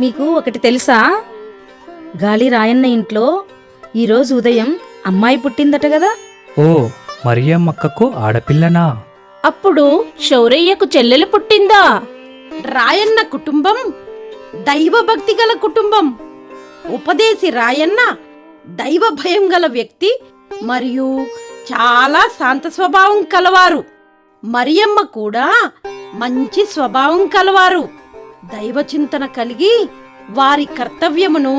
మీకు ఒకటి తెలుసా? గాలి రాయన్న ఇంట్లో ఈరోజు ఉదయం అమ్మాయి పుట్టిందట కదా. ఓ, మరియమ్మక్కకు ఆడపిల్లనా? అప్పుడు శౌరయ్యకు చెల్లెలు పుట్టిందా? రాయన్న కుటుంబం దైవభక్తి గల కుటుంబం. ఉపదేశి రాయన్న దైవ భయం గల వ్యక్తి మరియు చాలా శాంత స్వభావం కలవారు. మరియమ్మ కూడా మంచి స్వభావం కలవారు. దైవ చింతన కలిగి వారి కర్తవ్యమును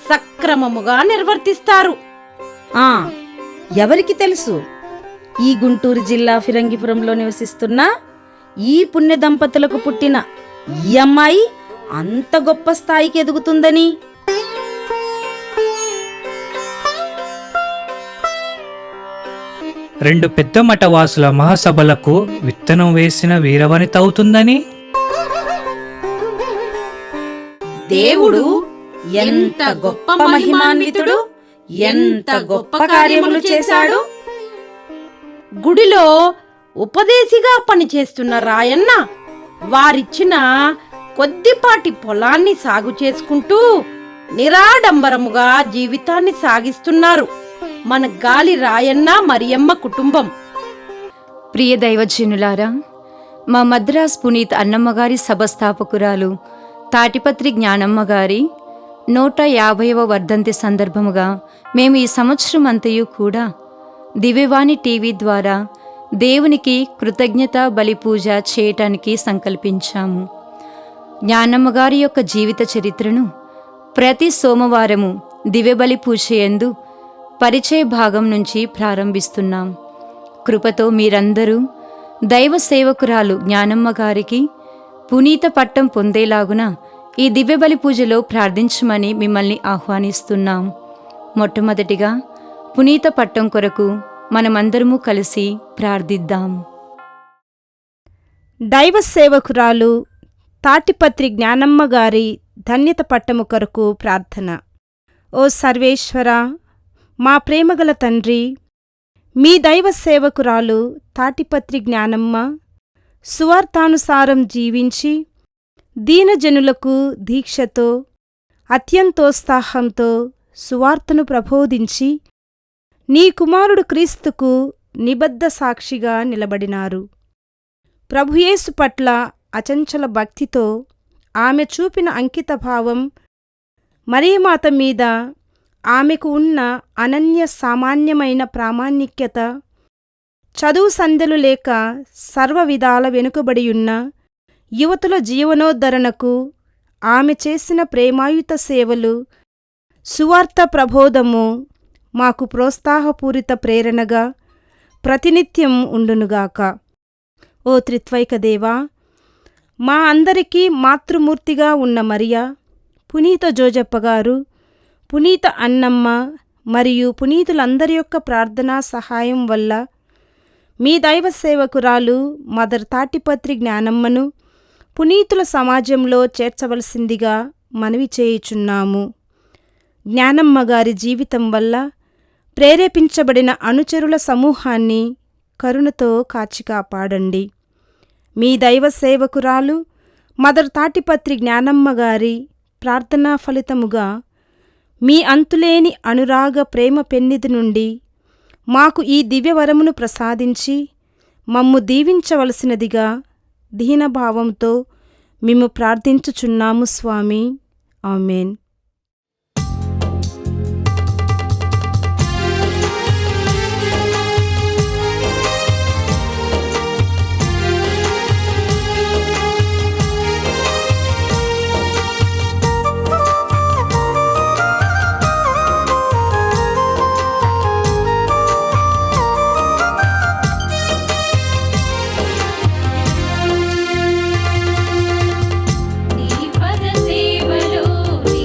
సక్రమముగా నిర్వర్తిస్తారు. ఎవరికి తెలుసు, ఈ గుంటూరు జిల్లా ఫిరంగిపురంలో నివసిస్తున్న ఈ పుణ్య దంపతులకు పుట్టిన ఈ అమ్మాయి అంత గొప్ప స్థాయికి ఎదుగుతుందని. రెండు పెద్ద మఠవాసుల మహాసభలకు విత్తనం వేసిన వీరవనిత అవుతుందని. దేవుడు ఎంత గొప్ప మహిమాన్వితుడు, ఎంత గొప్ప కార్యములు చేశాడు. గుడిలో ఉపదేశిగా పనిచేస్తున్న రాయన్న వారిచ్చిన కొద్దిపాటి పొలాన్ని సాగు చేసుకుంటూ నిరాడంబరముగా జీవితాన్ని సాగిస్తున్నారు మన గాలి రాయన్న మరియమ్మ కుటుంబం. ప్రియ దైవజనులారా, మా మద్రాస్ పునీత్ అన్నమ్మగారి సభస్థాపకురాలు తాటిపత్రి జ్ఞానమ్మగారి 150వ వర్ధంతి సందర్భముగా మేము ఈ సంవత్సరం అంతయు కూడా దివ్యవాణి టీవీ ద్వారా దేవునికి కృతజ్ఞత బలి పూజ చేయటానికి సంకల్పించాము. జ్ఞానమ్మగారి యొక్క జీవిత చరిత్రను ప్రతి సోమవారము దివ్యబలి పూజ యందు పరిచయ భాగం నుంచి ప్రారంభిస్తున్నాం. కృపతో మీరందరూ దైవ సేవకురాలు జ్ఞానమ్మ గారికి పునీత పట్టం పొందేలాగున ఈ దివ్యబలి పూజలో ప్రార్థించమని మిమ్మల్ని ఆహ్వానిస్తున్నాం. మొట్టమొదటిగా పునీత పట్టం కొరకు మనమందరము కలిసి ప్రార్థిద్దాం. దైవ సేవకురాలు తాటిపత్రి జ్ఞానమ్మ గారి ధన్యత పట్టము కొరకు ప్రార్థన. ఓ సర్వేశ్వర, మా ప్రేమగల తండ్రి, మీ దైవ సేవకురాలు తాటిపత్రి జ్ఞానమ్మ సువార్తానుసారం జీవించి దీనజనులకు దీక్షతో అత్యంతోత్సాహంతో సువార్తను ప్రబోధించి నీ కుమారుడు క్రీస్తుకు నిబద్ధ సాక్షిగా నిలబడినారు. ప్రభుయేసు పట్ల అచంచల భక్తితో ఆమె చూపిన అంకితభావం, మరియమాత మీద ఆమెకు ఉన్న అనన్య సామాన్యమైన ప్రామాణిక్యత, చదువు సంధ్యలు లేక సర్వవిధాల వెనుకబడియున్న యువతుల జీవనోద్ధరణకు ఆమె చేసిన ప్రేమాయుత సేవలు, సువార్త ప్రబోధము మాకు ప్రోత్సాహపూరిత ప్రేరణగా ప్రతినిత్యం ఉండునుగాక. ఓ త్రిత్వైక దేవా, మా అందరికీ మాతృమూర్తిగా ఉన్న మరియా, పునీత జోజప్ప గారు, పునీత అన్నమ్మ మరియు పునీతులందరి యొక్క ప్రార్థనా సహాయం వల్ల మీ దైవ సేవకురాలు మదర్ తాటిపత్రి జ్ఞానమ్మను పునీతుల సమాజంలో చేర్చవలసిందిగా మనవి చేయుచున్నాము. జ్ఞానమ్మ గారి జీవితం వల్ల ప్రేరేపించబడిన అనుచరుల సమూహాన్ని కరుణతో కాచి కాపాడండి. మీ దైవ సేవకురాలు మదర్ తాటిపత్రి జ్ఞానమ్మ గారి ప్రార్థనా ఫలితముగా మీ అంతులేని అనురాగ ప్రేమ పెన్నిధి నుండి మాకు ఈ దివ్యవరమును ప్రసాదించి మమ్ము దీవించవలసినదిగా దీనభావంతో మేము ప్రార్థించుచున్నాము స్వామి. ఆమెన్. నీ పద సేవలో నీ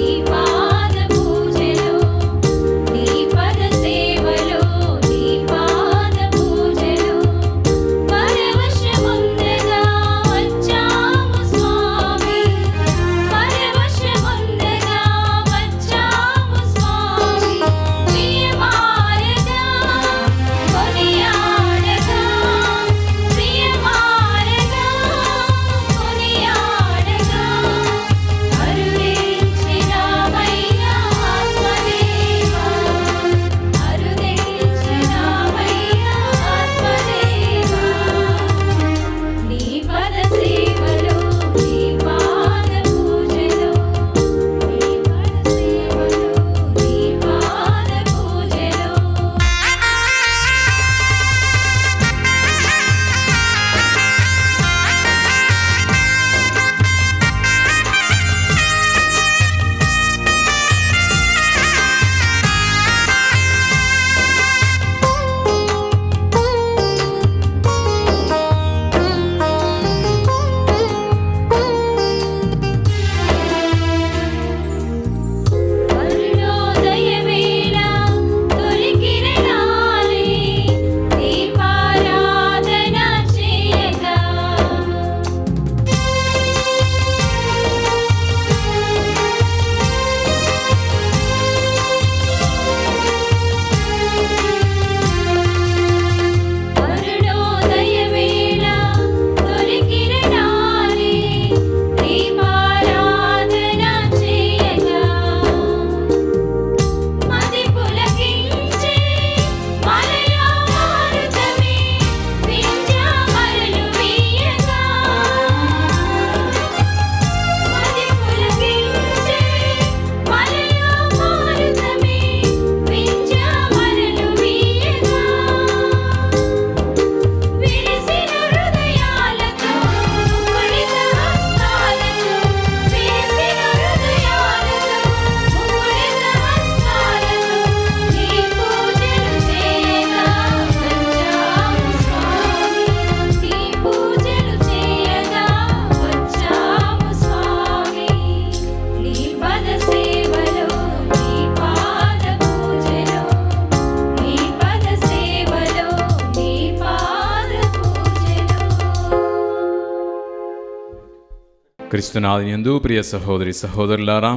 క్రీస్తునాథునియందు ప్రియ సహోదరి సహోదరులారా,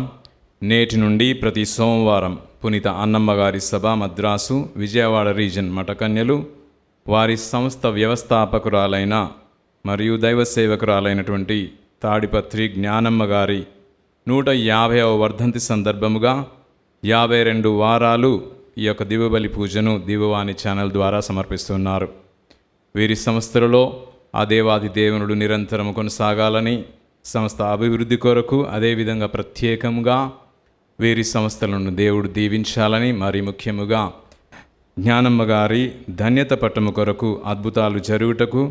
నేటి నుండి ప్రతి సోమవారం పునీత అన్నమ్మ గారి సభ మద్రాసు విజయవాడ రీజన్ మఠకన్యలు వారి సంస్థ వ్యవస్థాపకురాలైన మరియు దైవ సేవకురాలైనటువంటి తాడిపత్రి జ్ఞానమ్మ గారి 150వ వర్ధంతి సందర్భముగా 52 వారాలు ఈ యొక్క దివ్యబలి పూజను దివ్యవాణి ఛానల్ ద్వారా సమర్పిస్తున్నారు. వీరి సంస్థలలో ఆ దేవాది దేవునుడు నిరంతరం కొనసాగాలని, సంస్థ అభివృద్ధి కొరకు అదేవిధంగా ప్రత్యేకంగా వీరి సంస్థలను దేవుడు దీవించాలని, మరి ముఖ్యముగా జ్ఞానమ్మ గారి ధన్యత పట్టము కొరకు అద్భుతాలు జరుగుటకు,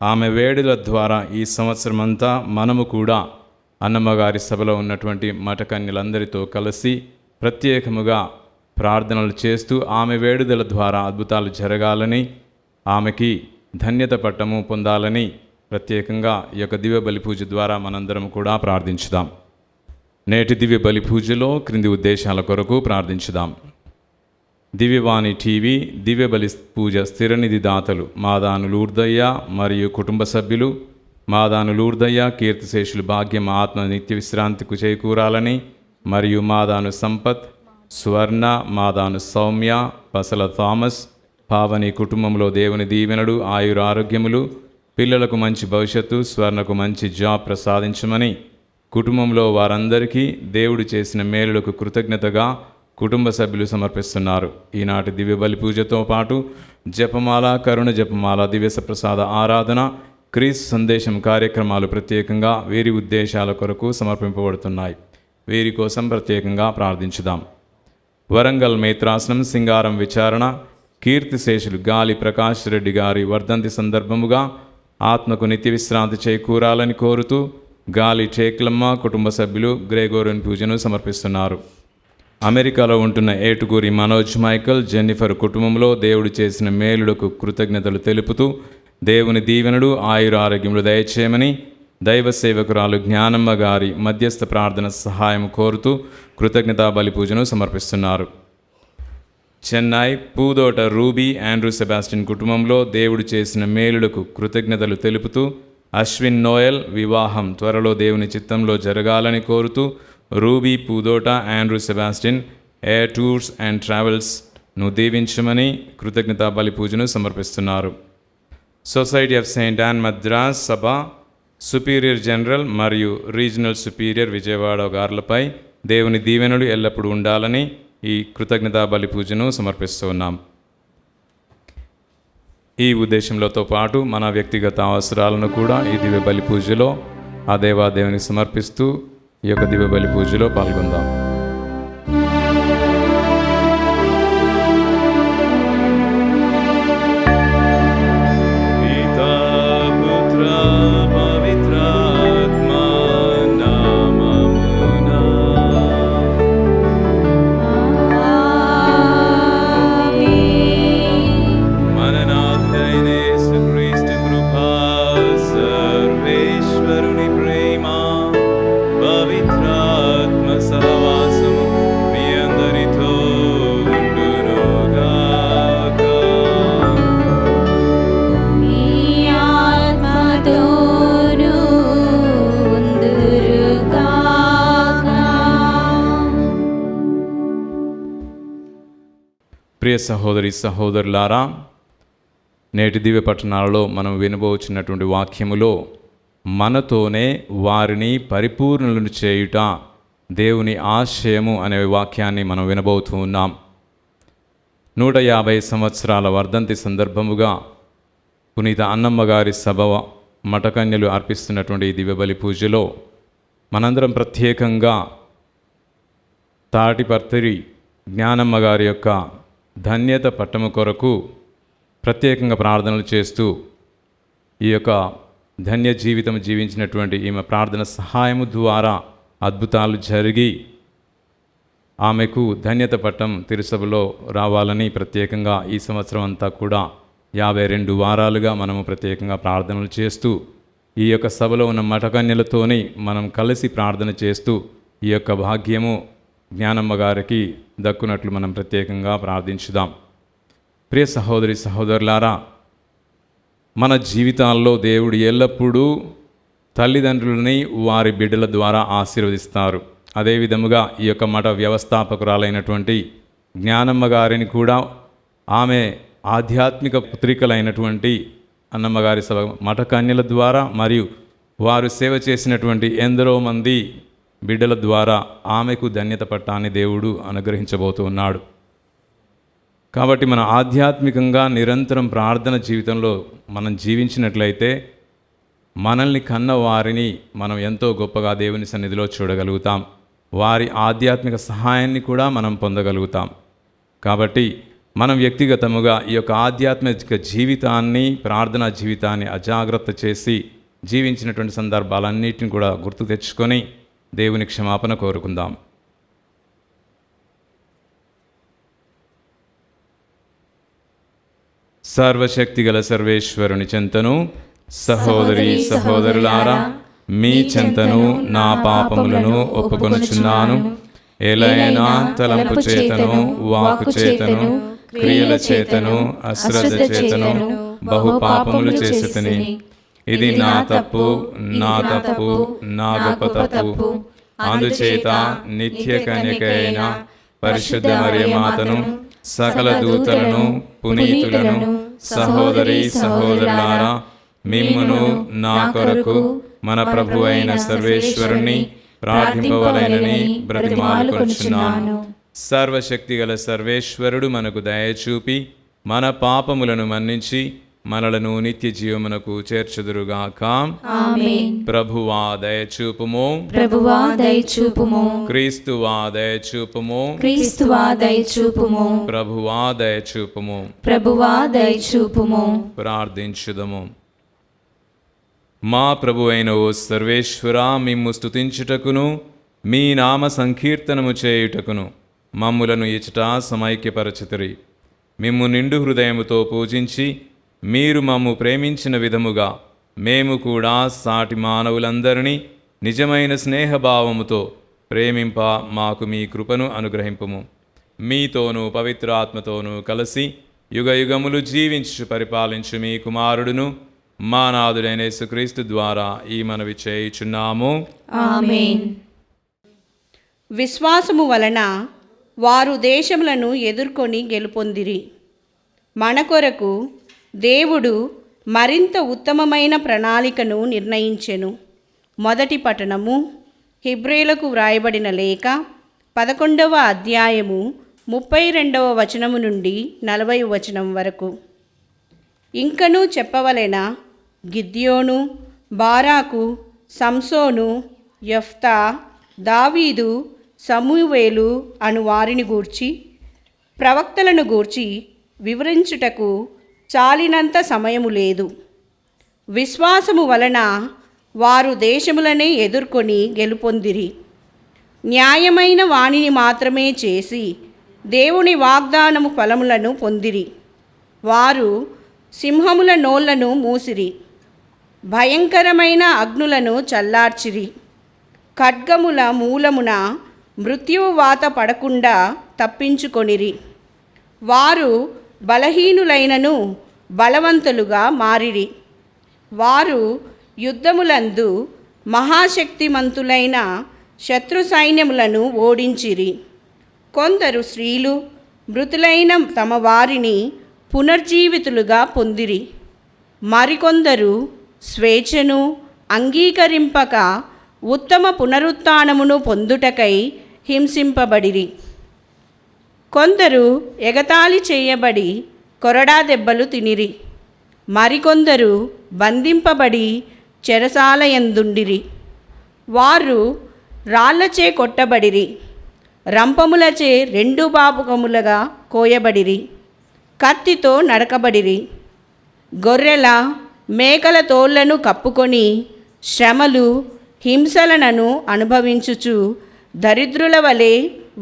ఆమె వేడుల ద్వారా ఈ సంవత్సరమంతా మనము కూడా అన్నమ్మగారి సభలో ఉన్నటువంటి మఠకన్యలందరితో కలిసి ప్రత్యేకముగా ప్రార్థనలు చేస్తూ ఆమె వేడుదల ద్వారా అద్భుతాలు జరగాలని, ఆమెకి ధన్యత పట్టము పొందాలని ప్రత్యేకంగా ఈ యొక్క దివ్య బలి పూజ ద్వారా మనందరం కూడా ప్రార్థించుదాం. నేటి దివ్య బలి పూజలో క్రింది ఉద్దేశాల కొరకు ప్రార్థించుదాం. దివ్యవాణి టీవీ దివ్య బలి పూజ స్థిరనిధి దాతలు మాదాను లూర్దయ్య మరియు కుటుంబ సభ్యులు, మాదాను లూర్దయ్య కీర్తిశేషులు భాగ్యం ఆత్మ నిత్య విశ్రాంతికి చేకూరాలని, మరియు మాదాను సంపత్, స్వర్ణ, మాదాను సౌమ్య, పసల థామస్, పావని కుటుంబంలో దేవుని దీవెనలు, ఆయురారోగ్యములు, పిల్లలకు మంచి భవిష్యత్తు, స్వర్ణకు మంచి జాబ్ ప్రసాదించమని, కుటుంబంలో వారందరికీ దేవుడు చేసిన మేలులకు కృతజ్ఞతగా కుటుంబ సభ్యులు సమర్పిస్తున్నారు. ఈనాటి దివ్య బలి పూజతో పాటు జపమాల, కరుణ జపమాల, దివ్య ప్రసాద ఆరాధన, క్రీస్తు సందేశం కార్యక్రమాలు ప్రత్యేకంగా వీరి ఉద్దేశాల కొరకు సమర్పింపబడుతున్నాయి. వీరి కోసం ప్రత్యేకంగా ప్రార్థించుదాం. వరంగల్ మేత్రాసనం సింగారం విచారణ కీర్తిశేషులు గాలి ప్రకాష్ రెడ్డి గారి వర్ధంతి సందర్భముగా ఆత్మకు నిత్య విశ్రాంతి చేకూరాలని కోరుతూ గాలి చేక్లమ్మ కుటుంబ సభ్యులు గ్రేగోరియన్ పూజను సమర్పిస్తున్నారు. అమెరికాలో ఉంటున్న ఏటుకూరి మనోజ్ మైకల్, జెన్నిఫర్ కుటుంబంలో దేవుడు చేసిన మేలులకు కృతజ్ఞతలు తెలుపుతూ దేవుని దీవెనలు, ఆయుర ఆరోగ్యములు దయచేయమని దైవ సేవకురాలు జ్ఞానమ్మ గారి మధ్యస్థ ప్రార్థన సహాయం కోరుతూ కృతజ్ఞతా బలి పూజను సమర్పిస్తున్నారు. Chennai Pudota ruby Andrew Sebastian కుటుంబంలో దేవుడు చేసిన మేలులకు కృతజ్ఞతలు తెలుపుతూ అశ్విన్ నోయల్ వివాహం త్వరలో దేవుని చిత్తంలో జరగాలని కోరుతూ Ruby, Pudota, Andrew Sebastian air tours and ట్రావెల్స్ను దీవించమని కృతజ్ఞతా బలి పూజను సమర్పిస్తున్నారు. Society of saint Ann Madras సభ సుపీరియర్ జనరల్ మరియు రీజనల్ సుపీరియర్ విజయవాడ గారులపై దేవుని దీవెనలు ఎల్లప్పుడూ ఉండాలని ఈ కృతజ్ఞతా బలి పూజను సమర్పిస్తున్నాం. ఈ ఉద్దేశంలోతో పాటు మన వ్యక్తిగత అవసరాలను కూడా ఈ దివ్య బలి పూజలో ఆ దేవాదేవునికి సమర్పిస్తూ ఈ యొక్క దివ్య బలి పూజలో పాల్గొందాం. ప్రియ సహోదరి సహోదరులారా, నేటి దివ్య పట్టణాలలో మనం వినబోచున్నటువంటి వాక్యములో మనతోనే వారిని పరిపూర్ణులను చేయుట దేవుని ఆశయము అనే వాక్యాన్ని మనం వినబోతూ ఉన్నాం. 150 సంవత్సరాల వర్ధంతి సందర్భముగా పునీత అన్నమ్మ గారి సభ మఠకన్యలు అర్పిస్తున్నటువంటి ఈ దివ్య బలి పూజలో మనందరం ప్రత్యేకంగా తాటిపత్రి జ్ఞానమ్మ గారి యొక్క ధన్యత పట్టము కొరకు ప్రత్యేకంగా ప్రార్థనలు చేస్తూ ఈ యొక్క ధన్య జీవితం జీవించినటువంటి ఈమె ప్రార్థన సహాయము ద్వారా అద్భుతాలు జరిగి ఆమెకు ధన్యత పట్టం తిరుసభలో రావాలని ప్రత్యేకంగా ఈ సంవత్సరం అంతా కూడా 52 వారాలుగా మనము ప్రత్యేకంగా ప్రార్థనలు చేస్తూ ఈ యొక్క సభలో ఉన్న మఠకన్యలతోని మనం కలిసి ప్రార్థన చేస్తూ ఈ యొక్క భాగ్యము జ్ఞానమ్మ గారికి దక్కునట్లు మనం ప్రత్యేకంగా ప్రార్థించుదాం. ప్రియ సహోదరి సహోదరులారా, మన జీవితాల్లో దేవుడు ఎల్లప్పుడూ తల్లిదండ్రులని వారి బిడ్డల ద్వారా ఆశీర్వదిస్తారు. అదేవిధముగా ఈ యొక్క మఠ వ్యవస్థాపకురాలైనటువంటి జ్ఞానమ్మ గారిని కూడా ఆమె ఆధ్యాత్మిక పుత్రికలైనటువంటి అన్నమ్మగారి సభ మఠ కన్యల ద్వారా మరియు వారు సేవ చేసినటువంటి ఎందరో మంది బిడ్డల ద్వారా ఆమెకు ధన్యత పట్టాన్ని దేవుడు అనుగ్రహించబోతూ ఉన్నాడు. కాబట్టి మన ఆధ్యాత్మికంగా నిరంతరం ప్రార్థన జీవితంలో మనం జీవించినట్లయితే మనల్ని కన్న వారిని మనం ఎంతో గొప్పగా దేవుని సన్నిధిలో చూడగలుగుతాం. వారి ఆధ్యాత్మిక సహాయాన్ని కూడా మనం పొందగలుగుతాం. కాబట్టి మనం వ్యక్తిగతముగా ఈ యొక్క ఆధ్యాత్మిక జీవితాన్ని, ప్రార్థనా జీవితాన్ని అజాగ్రత్త చేసి జీవించినటువంటి సందర్భాలన్నిటిని కూడా గుర్తు తెచ్చుకొని దేవుని క్షమాపణ కోరుకుందాం. సర్వశక్తిగల సర్వేశ్వరుని చెంతను సహోదరి సహోదరులారా, మీ చెంతను నా పాపములను ఒప్పుకొనుచున్నాను. ఎలైనా తలంపు చేతను, వాకు చేతను, క్రియల చేతను, అశ్రద్ధ చేతను బహు పాపములు చేసితిని. ఇది నా తప్పు, నా తప్పు, నా గొప్ప తప్పు. అందుచేత నిత్య కన్యకైన పరిశుద్ధ మరియమాతను, సకల దూతలను, పునీతులను, సహోదరి సహోదరులారా, మిమ్మును నా కొరకు మన ప్రభు అయిన సర్వేశ్వరుని ప్రార్థింపవలెనని బ్రతిమాలుకొనుచున్నాను. సర్వశక్తిగల సర్వేశ్వరుడు మనకు దయచూపి మన పాపములను మన్నించి మనలను నిత్య జీవమునకు చేర్చుదురుగాక. ఆమేన్. ప్రభువా దయచూపుము, ప్రభువా దయచూపుము, క్రీస్తువా దయచూపుము, క్రీస్తువా దయచూపుము, ప్రభువా దయచూపుము. ప్రభువా దయచూపుము. ప్రార్థించుదము. మా ప్రభు అయిన ఓ సర్వేశ్వరా, మిమ్ము స్తుతించుటకును మీ నామ సంకీర్తనము చేయుటకును మమ్ములను ఇచట సమైక్యపరచితిరి. మిమ్ము నిండు హృదయముతో పూజించి మీరు మమ్ము ప్రేమించిన విధముగా మేము కూడా సాటి మానవులందరినీ నిజమైన స్నేహభావముతో ప్రేమింప మాకు మీ కృపను అనుగ్రహింపుము. మీతోనూ పవిత్రాత్మతోనూ కలిసి యుగయుగములు జీవించు పరిపాలించు మీ కుమారుడును మా నాథుడైన యేసుక్రీస్తు ద్వారా ఈ మనవి చేయుచున్నాము. ఆమేన్. విశ్వాసము వలన వారు దేశములను ఎదుర్కొని గెలుపొందిరి. మన కొరకు దేవుడు మరింత ఉత్తమమైన ప్రణాళికను నిర్ణయించెను. మొదటి పట్టణము హెబ్రీయులకు వ్రాయబడిన లేఖ 11వ అధ్యాయము 32వ వచనము నుండి 40వ వచనం వరకు. ఇంకనూ చెప్పవలెన గిద్యోను, బారాకు, సంసోను, యెఫ్తా, దావీదు, సమూయేలు అను వారిని గూర్చి, ప్రవక్తలను గూర్చి వివరించుటకు చాలినంత సమయము లేదు. విశ్వాసము వలన వారు దేశములనే ఎదుర్కొని గెలుపొందిరి. న్యాయమైన వాణిని మాత్రమే చేసి దేవుని వాగ్దానము ఫలములను పొందిరి. వారు సింహముల నోళ్లను మూసిరి, భయంకరమైన అగ్నులను చల్లార్చిరి. ఖడ్గముల మూలమున మృత్యువు వాత పడకుండా తప్పించుకొనిరి. వారు బలహీనులైనను బలవంతులుగా మారిరి. వారు యుద్ధములందు మహాశక్తిమంతులైన శత్రు సైన్యములను ఓడించిరి. కొందరు స్త్రీలు మృతులైన తమ వారిని పునర్జీవితులుగా పొందిరి. మరికొందరు స్వేచ్ఛను అంగీకరింపక ఉత్తమ పునరుత్థానమును పొందుటకై హింసింపబడిరి. కొందరు ఎగతాళి చేయబడి కొరడా దెబ్బలు తినిరి. మరికొందరు బంధింపబడి చెరసాలయందుండిరి. వారు రాళ్లచే కొట్టబడిరి, రంపములచే 2 భాగములుగా కోయబడిరి, కత్తితో నరకబడిరి. గొర్రెల మేకల తోళ్లను కప్పుకొని శ్రమలు హింసలను అనుభవించుచు దరిద్రుల వలె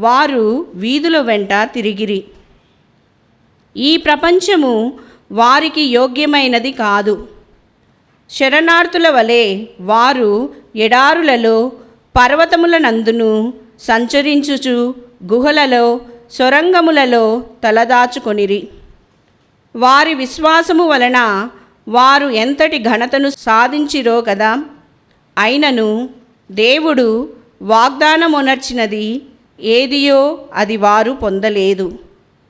వారు వీధుల వెంట తిరిగిరి. ఈ ప్రపంచము వారికి యోగ్యమైనది కాదు. శరణార్థుల వలె వారు ఎడారులలో పర్వతములనందును సంచరించుచు గుహలలో సొరంగములలో తలదాచుకొనిరి. వారి విశ్వాసము వలన వారు ఎంతటి ఘనతను సాధించిరో కదా. అయినను దేవుడు వాగ్దానమునర్చినది ఏదియో అది వారు పొందలేదు.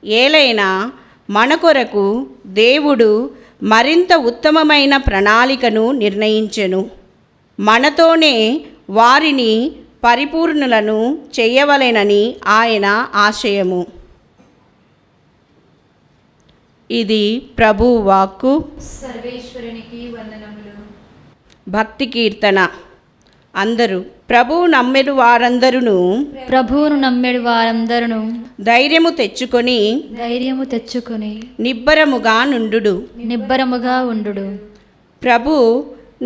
ఏలైనా మన కొరకు దేవుడు మరింత ఉత్తమమైన ప్రణాళికను నిర్ణయించెను. మనతోనే వారిని పరిపూర్ణులను చేయవలెనని ఆయన ఆశయము. ఇది ప్రభువు వాక్కు. సర్వేశ్వరునికి వందనములు. భక్తి కీర్తన. అందరూ ప్రభువు నమ్మెడు వారందరూ ప్రభువును నమ్మెడు వారందరూ ధైర్యము తెచ్చుకొని ధైర్యము తెచ్చుకొని నిబ్బరముగా నుండుడు. నిబ్బరముగా ఉండుడు. ప్రభు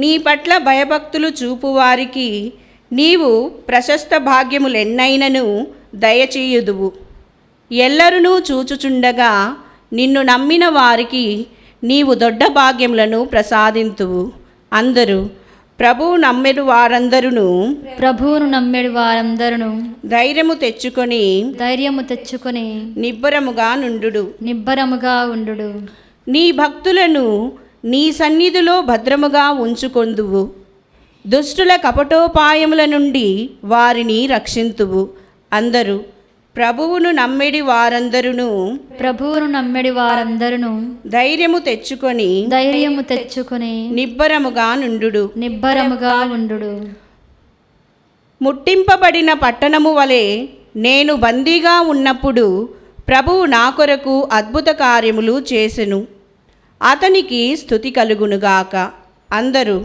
నీ పట్ల భయభక్తులు చూపువారికి నీవు ప్రశస్త భాగ్యములెన్నైనను దయచేయుదువు. ఎల్లరునూ చూచుచుండగా నిన్ను నమ్మిన వారికి నీవు దొడ్డ భాగ్యములను ప్రసాదింతువు. అందరూ ప్రభువు నమ్మెడు వారందరూ ప్రభువును నమ్మెడు వారందరూ ధైర్యము తెచ్చుకొని ధైర్యము తెచ్చుకొని నిబ్బరముగా నుండుడు. నిబ్బరముగా ఉండుడు. నీ భక్తులను నీ సన్నిధిలో భద్రముగా ఉంచుకొందువు. దుష్టుల కపటోపాయముల నుండి వారిని రక్షింతువు. అందరూ ప్రభువును నమ్మెడి వారందరూ ప్రభువును నమ్మెడి వారందరూ ధైర్యము తెచ్చుకొని ధైర్యము తెచ్చుకొని నిబ్బరముగా నుండుడు. నిబ్బరముగా ఉండుడు. ముట్టింపబడిన పట్టణము వలె నేను బందీగా ఉన్నప్పుడు ప్రభువు నా కొరకు అద్భుత కార్యములు చేసెను. అతనికి స్తుతి కలుగునుగాక. అందరూ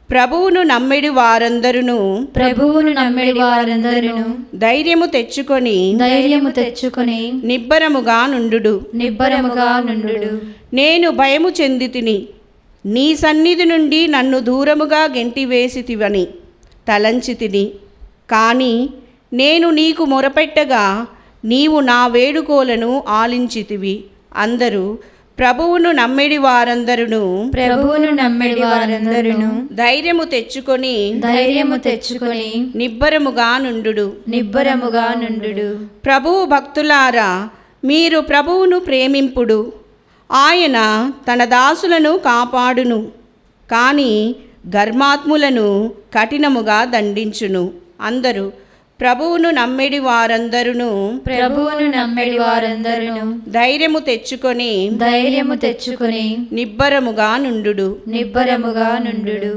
ప్రభువును నమ్మెడి వారందరూ ప్రభువును నమ్మెడి వారందరూ ధైర్యము తెచ్చుకొని ధైర్యము తెచ్చుకొని నిబ్బరముగా నుండుడు. నిబ్బరముగా నుండుడు. నేను భయము చెందితిని, నీ సన్నిధి నుండి నన్ను దూరముగా గెంటివేసితివని తలంచితిని. కానీ నేను నీకు మొరపెట్టగా నీవు నా వేడుకోలను ఆలించితివి. అందరూ ప్రభువును నమ్మెడి వారందరూ ప్రభువును నమ్మెడి వారందరూ ధైర్యము తెచ్చుకొని ధైర్యము తెచ్చుకొని నిబ్బరముగా నుండుడు. నిబ్బరముగా నుండుడు. ప్రభువు భక్తులారా, మీరు ప్రభువును ప్రేమింపుడు. ఆయన తన దాసులను కాపాడును, కానీ ధర్మాత్ములను కఠినముగా దండించును. అందరూ ప్రభువును నమ్మెడి వారందరూ ప్రభువును నమ్మెడి వారందరూ ధైర్యము తెచ్చుకొని ధైర్యము తెచ్చుకొని నిబ్బరముగా నుండుడు. నిబ్బరముగా నుండుడు.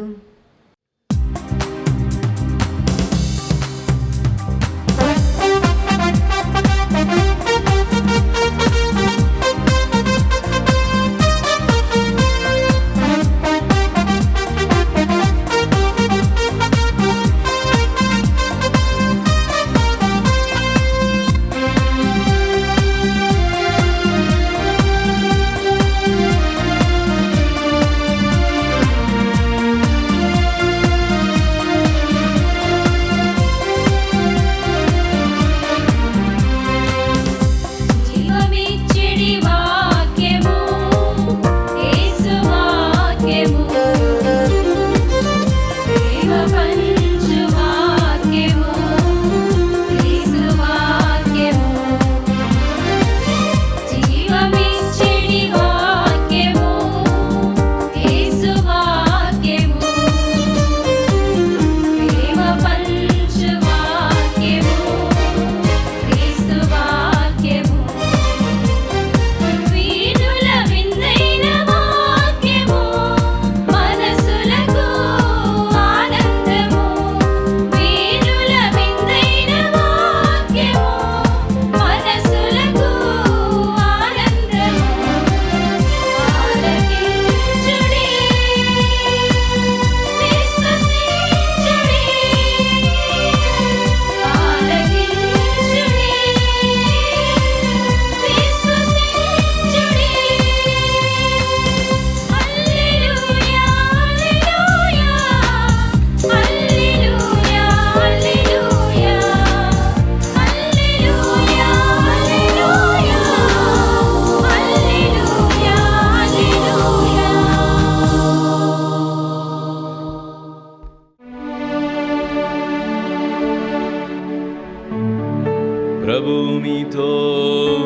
ప్రభు మీతో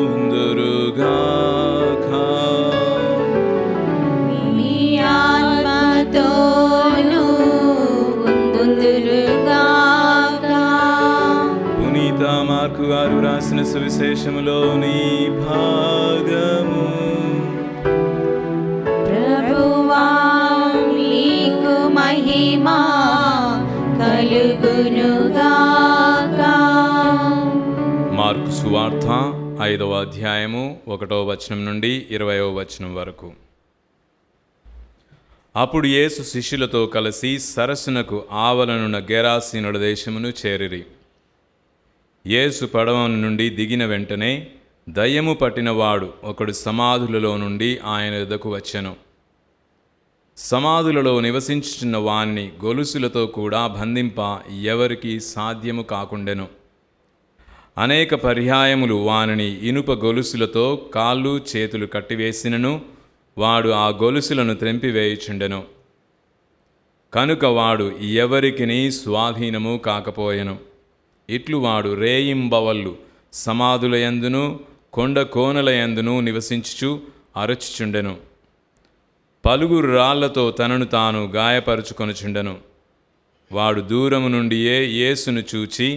ఉందురుగాక. మీ ఆత్మతోనూ ఉండుగాక. మార్కు గారు రాసిన సువిశేషములోని భాగము. ప్రభువా మీకు మహిమా కలుగునుగాక. మార్కు సువార్త 5వ అధ్యాయము 1వ వచనం నుండి 20వ వచనం వరకు. అప్పుడు యేసు శిష్యులతో కలిసి సరస్సునకు ఆవలనున్న గెరాసీనుల దేశమును చేరిరి. యేసు పడవ నుండి దిగిన వెంటనే దయ్యము పట్టినవాడు ఒకడు సమాధులలో నుండి ఆయన ఎద్దకు వచ్చెను. సమాధులలో నివసించుచున్న వాణ్ణి గొలుసులతో కూడా బంధింప ఎవరికి సాధ్యము కాకుండెను. అనేక పర్యాయములు వానిని ఇనుప గొలుసులతో కాళ్ళు చేతులు కట్టివేసినను వాడు ఆ గొలుసులను త్రెంపివేయుచుండెను. కనుక వాడు ఎవరికిని స్వాధీనము కాకపోయెను. ఇట్లు వాడు రేయింబవళ్ళు సమాధుల యందును కొండ కోనల యందును నివసించుచు అరచుచుండెను. పలుగురు రాళ్లతో తనను తాను గాయపరుచుకొనుచుండెను. వాడు దూరము నుండియే యేసును చూచి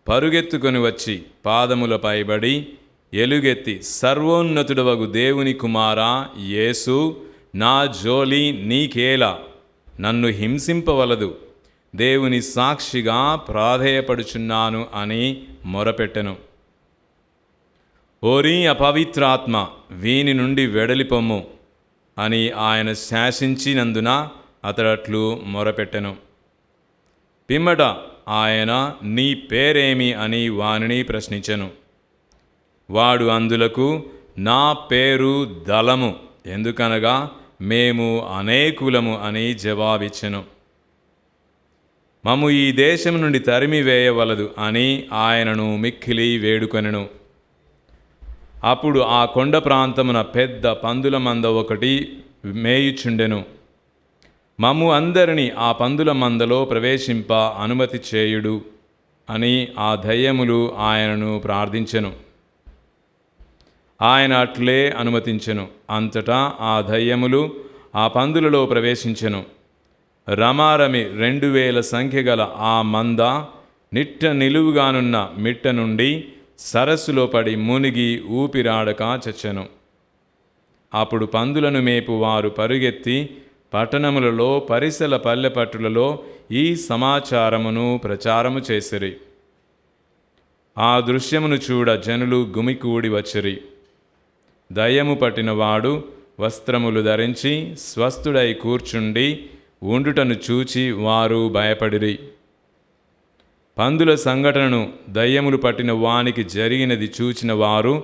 పరుగెత్తుకొని వచ్చి పాదములపై పడి ఎలుగెత్తి, సర్వోన్నతుడవగు దేవుని కుమారా యేసు, నా జోలి నీకేలా? నన్ను హింసింపవలదు, దేవుని సాక్షిగా ప్రాధేయపడుచున్నాను అని మొరపెట్టెను. ఓరి అపవిత్రాత్మ, వీని నుండి వెడలిపొమ్ము అని ఆయన శాసించినందున అతడట్లు మొరపెట్టెను. పిమ్మట ఆయన నీ పేరేమి అని వానిని ప్రశ్నించెను. వాడు అందులకు, నా పేరు దళము, ఎందుకనగా మేము అనేకులము అని జవాబిచ్చెను. మమ్ము ఈ దేశం నుండి తరిమివేయవలదు అని ఆయనను మిక్కిలి వేడుకొనెను. అప్పుడు ఆ కొండ ప్రాంతమున పెద్ద పందుల మంద ఒకటి మేయుచుండెను. మమ్ము అందరినీ ఆ పందుల మందలో ప్రవేశింప అనుమతి చేయుడు అని ఆ దయ్యములు ఆయనను ప్రార్థించెను. ఆయన అట్లే అనుమతించెను. అంతటా ఆ దయ్యములు ఆ పందులలో ప్రవేశించెను. రమారమి 2000 సంఖ్య గల ఆ మంద నిట్ట నిలువుగానున్న మిట్ట నుండి సరస్సులో పడి మునిగి ఊపిరాడక చచ్చెను. అప్పుడు పందులను మేపు వారు పరుగెత్తి పట్టణములలో పరిసల పల్లెపట్టులలో ఈ సమాచారమును ప్రచారము చేసిరి. ఆ దృశ్యమును చూడ జనులు గుమికూడి వచ్చిరి. దయ్యము పట్టినవాడు వస్త్రములు ధరించి స్వస్థుడై కూర్చుండి ఉండుటను చూచి వారు భయపడిరి. పందుల సంఘటనను దయ్యములు పట్టిన వానికి జరిగినది చూచిన వారు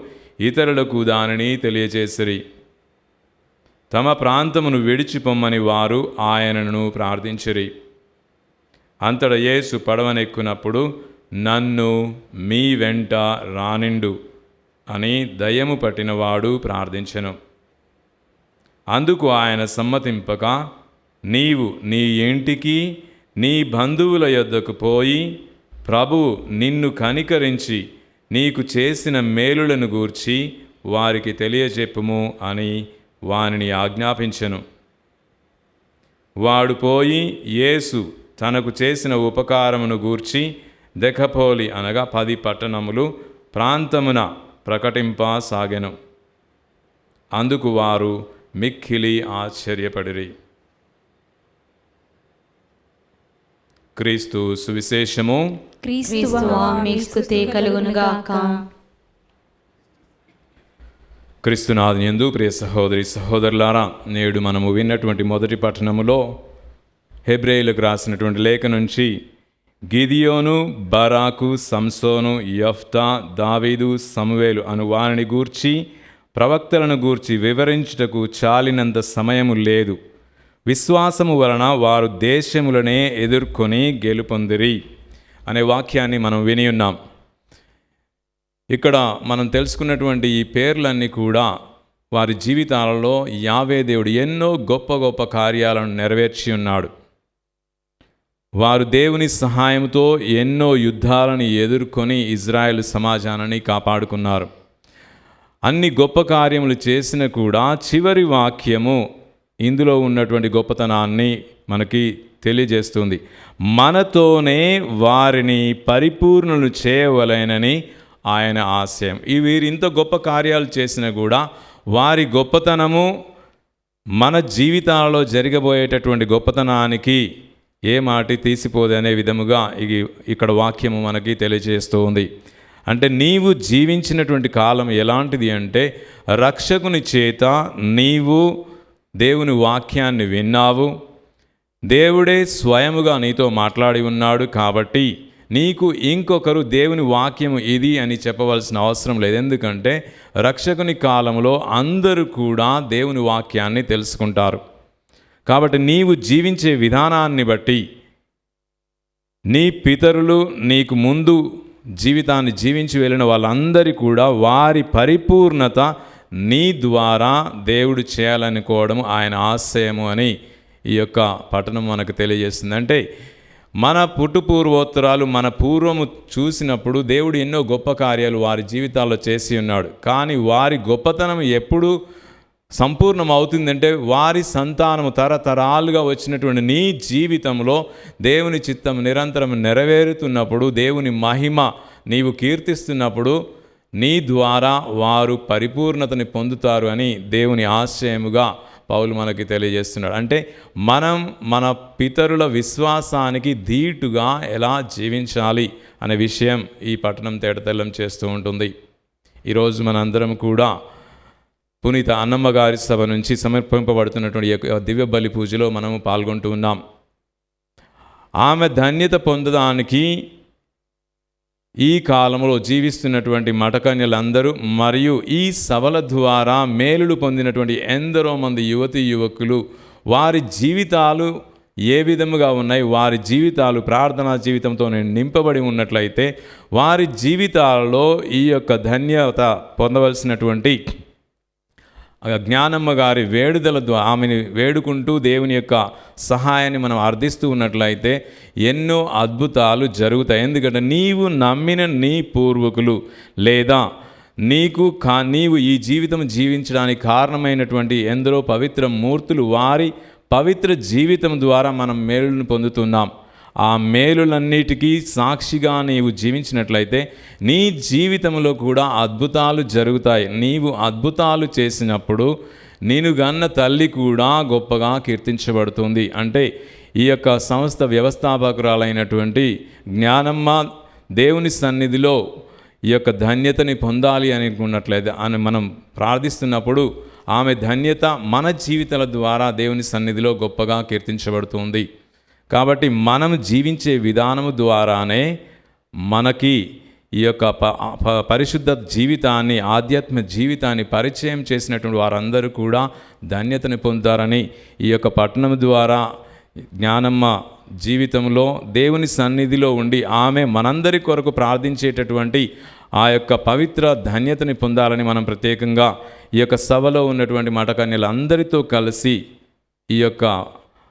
ఇతరులకు దానిని తెలియచేసిరి. తమ ప్రాంతమును విడిచిపొమ్మని వారు ఆయనను ప్రార్థించిరి. అంతట యేసు పడవనెక్కునప్పుడు, నన్ను మీ వెంట రానిండు అని దయ్యము పట్టినవాడు ప్రార్థించెను. అందుకు ఆయన సమ్మతింపక, నీవు నీ ఇంటికి నీ బంధువుల యొద్దకు పోయి ప్రభువు నిన్ను కనికరించి నీకు చేసిన మేలులను గూర్చి వారికి తెలియజెప్పుము అని వానిని ఆజ్ఞాపించెను. వాడు పోయి యేసు తనకు చేసిన ఉపకారమును గూర్చి దెకపోలి అనగా 10 పట్టణములు ప్రాంతమున ప్రకటింపసాగెను. అందుకు వారు మిక్కిలి ఆశ్చర్యపడిరి. క్రీస్తు సువిశేషము. క్రీస్తువా మీకు స్తుతి కలుగునుగాక. క్రీస్తునాథుని యందు ప్రియ సహోదరి సహోదరులారా, నేడు మనము విన్నటువంటి మొదటి పట్టణములో హెబ్రేయులకు రాసినటువంటి లేఖ నుంచి గిదియోను, బరాకు, సంసోను, యెఫ్తా, దావీదు, సమూయేలు అను వారిని గూర్చి ప్రవక్తలను గూర్చి వివరించుటకు చాలినంత సమయము లేదు. విశ్వాసము వలన వారు దేశములనే ఎదుర్కొని గెలుపొందిరి అనే వాక్యాన్ని మనం విని ఉన్నాం. ఇక్కడ మనం తెలుసుకున్నటువంటి ఈ పేర్లన్నీ కూడా వారి జీవితాలలో యావే దేవుడు ఎన్నో గొప్ప గొప్ప కార్యాలను నెరవేర్చి ఉన్నాడు. వారు దేవుని సహాయంతో ఎన్నో యుద్ధాలను ఎదుర్కొని ఇజ్రాయెల్ సమాజాన్ని కాపాడుకున్నారు. అన్ని గొప్ప కార్యములు చేసిన కూడా చివరి వాక్యము ఇందులో ఉన్నటువంటి గొప్పతనాన్ని మనకి తెలియజేస్తుంది. మనతోనే వారిని పరిపూర్ణులు చేయవలెనని ఆయన ఆశయం. వీరు ఇంత గొప్ప కార్యాలు చేసినా కూడా వారి గొప్పతనము మన జీవితాలలో జరగబోయేటటువంటి గొప్పతనానికి ఏ మాటి తీసిపోదనే విధముగా ఇక్కడ వాక్యము మనకి తెలియజేస్తూ ఉంది. అంటే నీవు జీవించినటువంటి కాలం ఎలాంటిది అంటే, రక్షకుని చేత నీవు దేవుని వాక్యాన్ని విన్నావు, దేవుడే స్వయముగా నీతో మాట్లాడి ఉన్నాడు. కాబట్టి నీకు ఇంకొకరు దేవుని వాక్యము ఇది అని చెప్పవలసిన అవసరం లేదు. ఎందుకంటే రక్షకుని కాలంలో అందరూ కూడా దేవుని వాక్యాన్ని తెలుసుకుంటారు. కాబట్టి నీవు జీవించే విధానాన్ని బట్టి నీ పితరులు నీకు ముందు జీవితాన్ని జీవించి వెళ్ళిన వాళ్ళందరి కూడా వారి పరిపూర్ణత నీ ద్వారా దేవుడు చేయాలనుకోవడం ఆయన ఆశయము అని ఈ యొక్క పఠనం మనకు తెలియజేస్తుంది. అంటే మన పుట్టుపూర్వోత్తరాలు మన పూర్వము చూసినప్పుడు దేవుడు ఎన్నో గొప్ప కార్యాలు వారి జీవితాల్లో చేసి ఉన్నాడు. కానీ వారి గొప్పతనం ఎప్పుడు సంపూర్ణం అవుతుందంటే వారి సంతానము తరతరాలుగా వచ్చినటువంటి నీ జీవితంలో దేవుని చిత్తం నిరంతరం నెరవేరుతున్నప్పుడు, దేవుని మహిమ నీవు కీర్తిస్తున్నప్పుడు నీ ద్వారా వారు పరిపూర్ణతని పొందుతారు అని దేవుని ఆశయముగా పౌలు మనకి తెలియజేస్తున్నాడు. అంటే మనం మన పితరుల విశ్వాసానికి ధీటుగా ఎలా జీవించాలి అనే విషయం ఈ పట్టణం తేటతెల్లం చేస్తూ ఉంటుంది. ఈరోజు మనందరం కూడా పునీత అన్నమ్మ గారి సభ నుంచి సమర్పింపబడుతున్నటువంటి దివ్య బలి పూజలో మనము పాల్గొంటూ ఉన్నాం. ఆమె ధన్యత పొందడానికి ఈ కాలంలో జీవిస్తున్నటువంటి మఠకన్యలందరూ మరియు ఈ సభల ద్వారా మేలులు పొందినటువంటి ఎందరో మంది యువతీ యువకులు వారి జీవితాలు ఏ విధముగా ఉన్నాయి, వారి జీవితాలు ప్రార్థనా జీవితంతో నింపబడి ఉన్నట్లయితే వారి జీవితాలలో ఈ యొక్క ధన్యత పొందవలసినటువంటి జ్ఞానమ్మ గారి వేడుదల ద్వారా ఆమెను వేడుకుంటూ దేవుని యొక్క సహాయాన్ని మనం అర్థిస్తూ ఉన్నట్లయితే ఎన్నో అద్భుతాలు జరుగుతాయి. ఎందుకంటే నీవు నమ్మిన నీ పూర్వకులు లేదా నీవు ఈ జీవితం జీవించడానికి కారణమైనటువంటి ఎందరో పవిత్ర మూర్తులు వారి పవిత్ర జీవితం ద్వారా మనం మేలును పొందుతున్నాం. ఆ మేలులన్నిటికీ సాక్షిగా నీవు జీవించినట్లయితే నీ జీవితంలో కూడా అద్భుతాలు జరుగుతాయి. నీవు అద్భుతాలు చేసినప్పుడు నేను గన్న తల్లి కూడా గొప్పగా కీర్తించబడుతుంది. అంటే ఈ యొక్క సంస్థ వ్యవస్థాపకురాలైనటువంటి జ్ఞానమ్మ దేవుని సన్నిధిలో ఈ యొక్క ధన్యతని పొందాలి అనుకున్నట్లయితే అని మనం ప్రార్థిస్తున్నప్పుడు ఆమె ధన్యత మన జీవితాల ద్వారా దేవుని సన్నిధిలో గొప్పగా కీర్తించబడుతుంది. కాబట్టి మనం జీవించే విధానము ద్వారానే మనకి ఈ యొక్క పరిశుద్ధ జీవితాన్ని, ఆధ్యాత్మిక జీవితాన్ని పరిచయం చేసినటువంటి వారందరూ కూడా ధన్యతని పొందుతారని ఈ యొక్క పట్టణం ద్వారా జ్ఞానమ్మ జీవితంలో దేవుని సన్నిధిలో ఉండి ఆమె మనందరి కొరకు ప్రార్థించేటటువంటి ఆ యొక్క పవిత్ర ధన్యతని పొందాలని మనం ప్రత్యేకంగా ఈ యొక్క సభలో ఉన్నటువంటి మఠకన్యలందరితో కలిసి ఈ యొక్క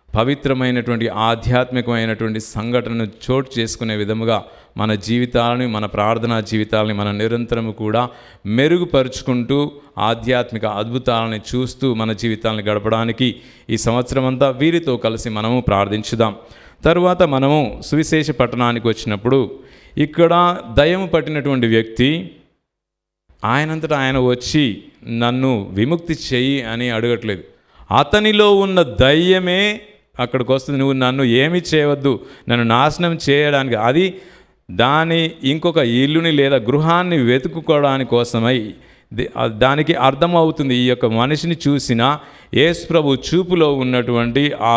పవిత్రమైనటువంటి ఆధ్యాత్మికమైనటువంటి సంఘటనను చోటు చేసుకునే విధముగా మన జీవితాలని, మన ప్రార్థనా జీవితాలని మనం నిరంతరము కూడా మెరుగుపరుచుకుంటూ ఆధ్యాత్మిక అద్భుతాలని చూస్తూ మన జీవితాలను గడపడానికి ఈ సంవత్సరం అంతా వీరితో కలిసి మనము ప్రార్థించుదాం. తరువాత మనము సువిశేష పట్టణానికి వచ్చినప్పుడు ఇక్కడ దయ్యము పట్టినటువంటి వ్యక్తి ఆయనంతటా ఆయన వచ్చి నన్ను విముక్తి చెయ్యి అని అడగట్లేదు. అతనిలో ఉన్న దయ్యమే అక్కడికి వస్తుంది. నువ్వు నన్ను ఏమి చేయవద్దు, నన్ను నాశనం చేయడానికి, అది దాని ఇంకొక ఇల్లుని లేదా గృహాన్ని వెతుక్కోవడానికి కోసమై దానికి అర్థమవుతుంది. ఈ యొక్క మనిషిని చూసిన యేసు ప్రభు చూపులో ఉన్నటువంటి ఆ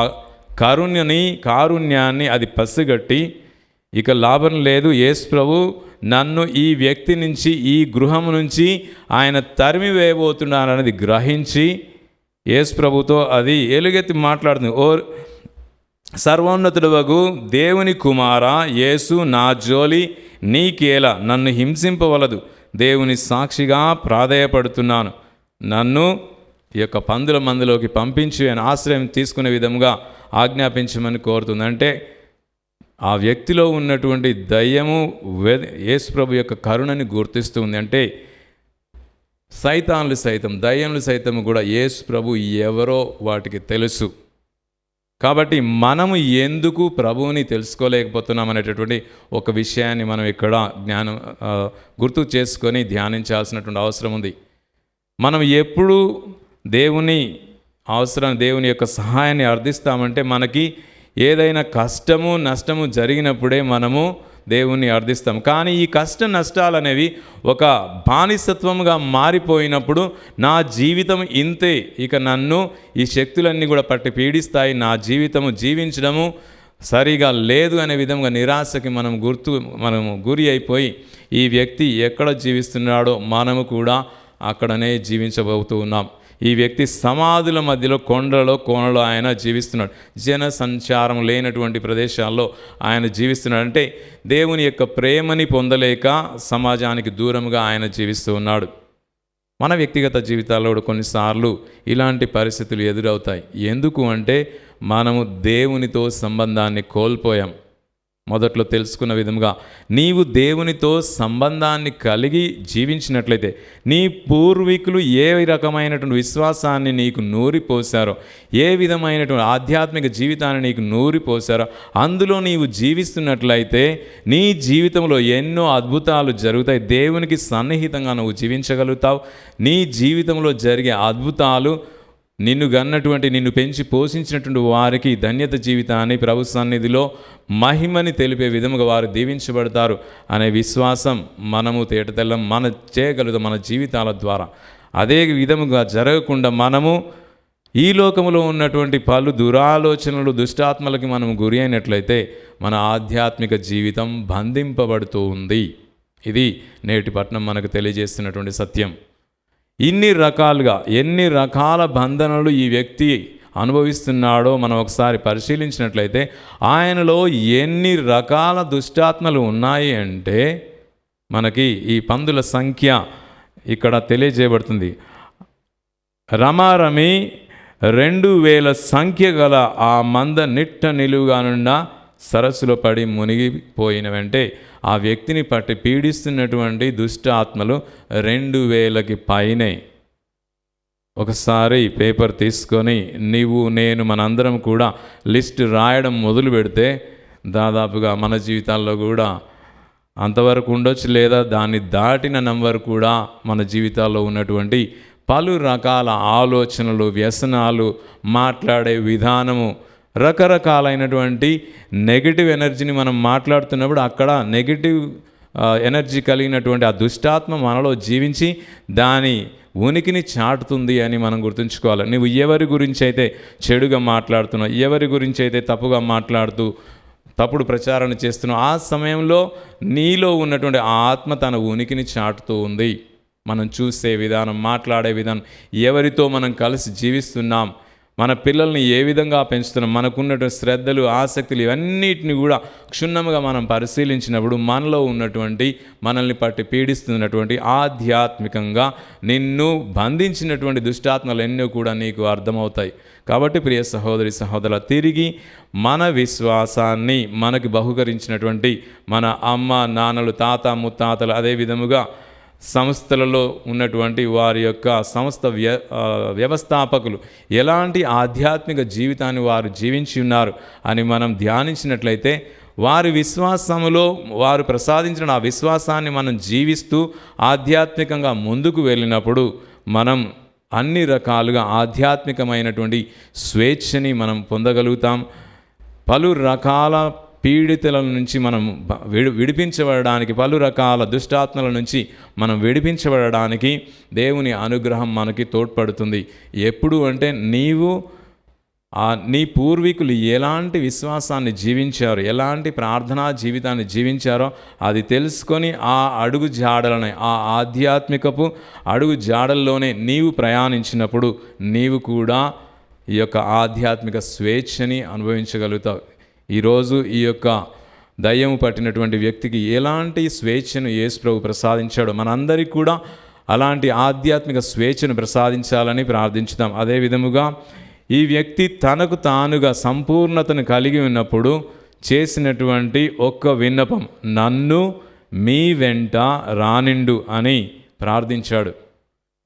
కారుణ్యాన్ని అది పసిగట్టి ఇక లాభం లేదు, యేసు ప్రభు నన్ను ఈ వ్యక్తి నుంచి, ఈ గృహం నుంచి ఆయన తరిమి వేయబోతున్నారనేది గ్రహించి యేసు ప్రభుతో అది ఎలుగెత్తి మాట్లాడుతుంది. ఓ సర్వోన్నతుడవగు దేవుని కుమారా యేసు, నా జోలి నీకేలా, నన్ను హింసింపవలదు, దేవుని సాక్షిగా ప్రాధేయపడుతున్నాను, నన్ను ఈ యొక్క పందుల మందులోకి పంపించి ఆయన ఆశ్రయం తీసుకునే విధముగా ఆజ్ఞాపించమని కోరుతుంది. అంటే ఆ వ్యక్తిలో ఉన్నటువంటి దయ్యము యేసు ప్రభు యొక్క కరుణని గుర్తిస్తుంది. అంటే దయ్యములు సైతం కూడా యేసు ప్రభు ఎవరో వాటికి తెలుసు. కాబట్టి మనము ఎందుకు ప్రభువుని తెలుసుకోలేకపోతున్నాం అనేటటువంటి ఒక విషయాన్ని మనం ఇక్కడ గుర్తు చేసుకొని ధ్యానించాల్సినటువంటి అవసరం ఉంది. మనం ఎప్పుడు దేవుని యొక్క సహాయాన్ని అర్థిస్తామంటే మనకి ఏదైనా కష్టము నష్టము జరిగినప్పుడే మనము దేవుణ్ణి అర్థిస్తాం. కానీ ఈ కష్ట నష్టాలు అనేవి ఒక బానిసత్వంగా మారిపోయినప్పుడు నా జీవితం ఇంతే, ఇక నన్ను ఈ శక్తులన్నీ కూడా పట్టి పీడిస్తాయి, నా జీవితము జీవించడము సరిగా లేదు అనే విధంగా నిరాశకి మనము గురి అయిపోయి ఈ వ్యక్తి ఎక్కడ జీవిస్తున్నాడో మనము కూడా అక్కడనే జీవించబోతూ ఉన్నాం. ఈ వ్యక్తి సమాధుల మధ్యలో కోనలో ఆయన జీవిస్తున్నాడు. జన సంచారం లేనటువంటి ప్రదేశాల్లో ఆయన జీవిస్తున్నాడు. అంటే దేవుని యొక్క ప్రేమని పొందలేక సమాజానికి దూరంగా ఆయన జీవిస్తూ ఉన్నాడు. మన వ్యక్తిగత జీవితాల్లో కొన్నిసార్లు ఇలాంటి పరిస్థితులు ఎదురవుతాయి. ఎందుకు అంటే మనము దేవునితో సంబంధాన్ని కోల్పోయాం. మొదట్లో తెలుసుకున్న విధంగా నీవు దేవునితో సంబంధాన్ని కలిగి జీవించినట్లయితే, నీ పూర్వీకులు ఏ రకమైనటువంటి విశ్వాసాన్ని నీకు నూరిపోసారో, ఏ విధమైనటువంటి ఆధ్యాత్మిక జీవితాన్ని నీకు నూరిపోసారో అందులో నీవు జీవిస్తున్నట్లయితే నీ జీవితంలో ఎన్నో అద్భుతాలు జరుగుతాయి. దేవునికి సన్నిహితంగా నువ్వు జీవించగలుగుతావు. నీ జీవితంలో జరిగే అద్భుతాలు నిన్ను పెంచి పోషించినటువంటి వారికి ధన్యత జీవితాన్ని ప్రభు సన్నిధిలో మహిమని తెలిపే విధముగా వారు దీవించబడతారు అనే విశ్వాసం మనము తేటతెల్లం చేయగలుగుతాం మన జీవితాల ద్వారా. అదే విధముగా జరగకుండా మనము ఈ లోకములో ఉన్నటువంటి పలు దురాలోచనలు దుష్టాత్మలకి మనము గురి అయినట్లయితే మన ఆధ్యాత్మిక జీవితం బంధింపబడుతూ ఉంది. ఇది నేటి పట్నం మనకు తెలియజేస్తున్నటువంటి సత్యం. ఎన్ని రకాల బంధనలు ఈ వ్యక్తి అనుభవిస్తున్నాడో మనం ఒకసారి పరిశీలించినట్లయితే ఆయనలో ఎన్ని రకాల దుష్టాత్మలు ఉన్నాయి అంటే మనకి ఈ పందుల సంఖ్య ఇక్కడ తెలియజేయబడుతుంది. రమారమి 2000 సంఖ్య గల ఆ మంద నిట్ట నిలువుగానున్న సరస్సులో పడి మునిగిపోయినవంటే ఆ వ్యక్తిని పట్టి పీడిస్తున్నటువంటి దుష్ట ఆత్మలు 2000కి పైనే. ఒకసారి పేపర్ తీసుకొని నేను మనందరం కూడా లిస్ట్ రాయడం మొదలు పెడితే దాదాపుగా మన జీవితాల్లో కూడా అంతవరకు ఉండొచ్చు, లేదా దాన్ని దాటిన నంబర్ కూడా మన జీవితాల్లో ఉన్నటువంటి పలు రకాల ఆలోచనలు, వ్యసనాలు, మాట్లాడే విధానము, రకరకాలైనటువంటి నెగిటివ్ ఎనర్జీని మనం మాట్లాడుతున్నప్పుడు అక్కడ నెగిటివ్ ఎనర్జీ కలిగినటువంటి ఆ దుష్టాత్మ మనలో జీవించి దాని ఉనికిని చాటుతుంది అని మనం గుర్తుంచుకోవాలి. నువ్వు ఎవరి గురించి అయితే చెడుగా మాట్లాడుతున్నావు, ఎవరి గురించి అయితే తప్పుగా మాట్లాడుతూ తప్పుడు ప్రచారణ చేస్తున్నావు, ఆ సమయంలో నీలో ఉన్నటువంటి ఆ ఆత్మ తన ఉనికిని చాటుతూ ఉంది. మనం చూసే విధానం, మాట్లాడే విధానం, ఎవరితో మనం కలిసి జీవిస్తున్నాం, మన పిల్లల్ని ఏ విధంగా పెంచుతున్నాం, మనకున్నటువంటి శ్రద్ధలు, ఆసక్తులు, ఇవన్నిటిని కూడా క్షుణ్ణంగా మనం పరిశీలించినప్పుడు మనలో ఉన్నటువంటి మనల్ని పట్టి పీడిస్తున్నటువంటి ఆధ్యాత్మికంగా నిన్ను బంధించినటువంటి దుష్టాత్మలు ఎన్నో కూడా నీకు అర్థమవుతాయి. కాబట్టి ప్రియ సహోదరి సహోదరుల, తిరిగి మన విశ్వాసాన్ని మనకి బహుకరించినటువంటి మన అమ్మ నాన్నలు, తాత ముత్తాతలు, అదే విధముగా సంస్థలలో ఉన్నటువంటి వారి యొక్క సంస్థ వ్యవస్థాపకులు ఎలాంటి ఆధ్యాత్మిక జీవితాన్ని వారు జీవించి ఉన్నారు అని మనం ధ్యానించినట్లయితే వారి విశ్వాసములో వారు ప్రసాదించిన ఆ విశ్వాసాన్ని మనం జీవిస్తూ ఆధ్యాత్మికంగా ముందుకు వెళ్ళినప్పుడు మనం అన్ని రకాలుగా ఆధ్యాత్మికమైనటువంటి స్వేచ్ఛని మనం పొందగలుగుతాం. పలు రకాల పీడితుల నుంచి మనం విడిపించబడడానికి, పలు రకాల దుష్టాత్మల నుంచి మనం విడిపించబడడానికి దేవుని అనుగ్రహం మనకి తోడ్పడుతుంది. ఎప్పుడు అంటే నీ పూర్వీకులు ఎలాంటి విశ్వాసాన్ని జీవించారో, ఎలాంటి ప్రార్థనా జీవితాన్ని జీవించారో అది తెలుసుకొని ఆ అడుగు జాడలనే, ఆ ఆధ్యాత్మికపు అడుగు జాడల్లోనే నీవు ప్రయాణించినప్పుడు నీవు కూడా ఈ యొక్క ఆధ్యాత్మిక స్వేచ్ఛని అనుభవించగలుగుతావు. ఈరోజు ఈ యొక్క దయ్యము పట్టినటువంటి వ్యక్తికి ఎలాంటి స్వేచ్ఛను యేసు ప్రభు ప్రసాదించాడో మనందరికీ కూడా అలాంటి ఆధ్యాత్మిక స్వేచ్ఛను ప్రసాదించాలని ప్రార్థించుదాం. అదే విధముగా ఈ వ్యక్తి తనకు తానుగా సంపూర్ణతను కలిగి ఉన్నప్పుడు చేసినటువంటి ఒక్క విన్నపం, నన్ను మీ వెంట రానిండు అని ప్రార్థించాడు.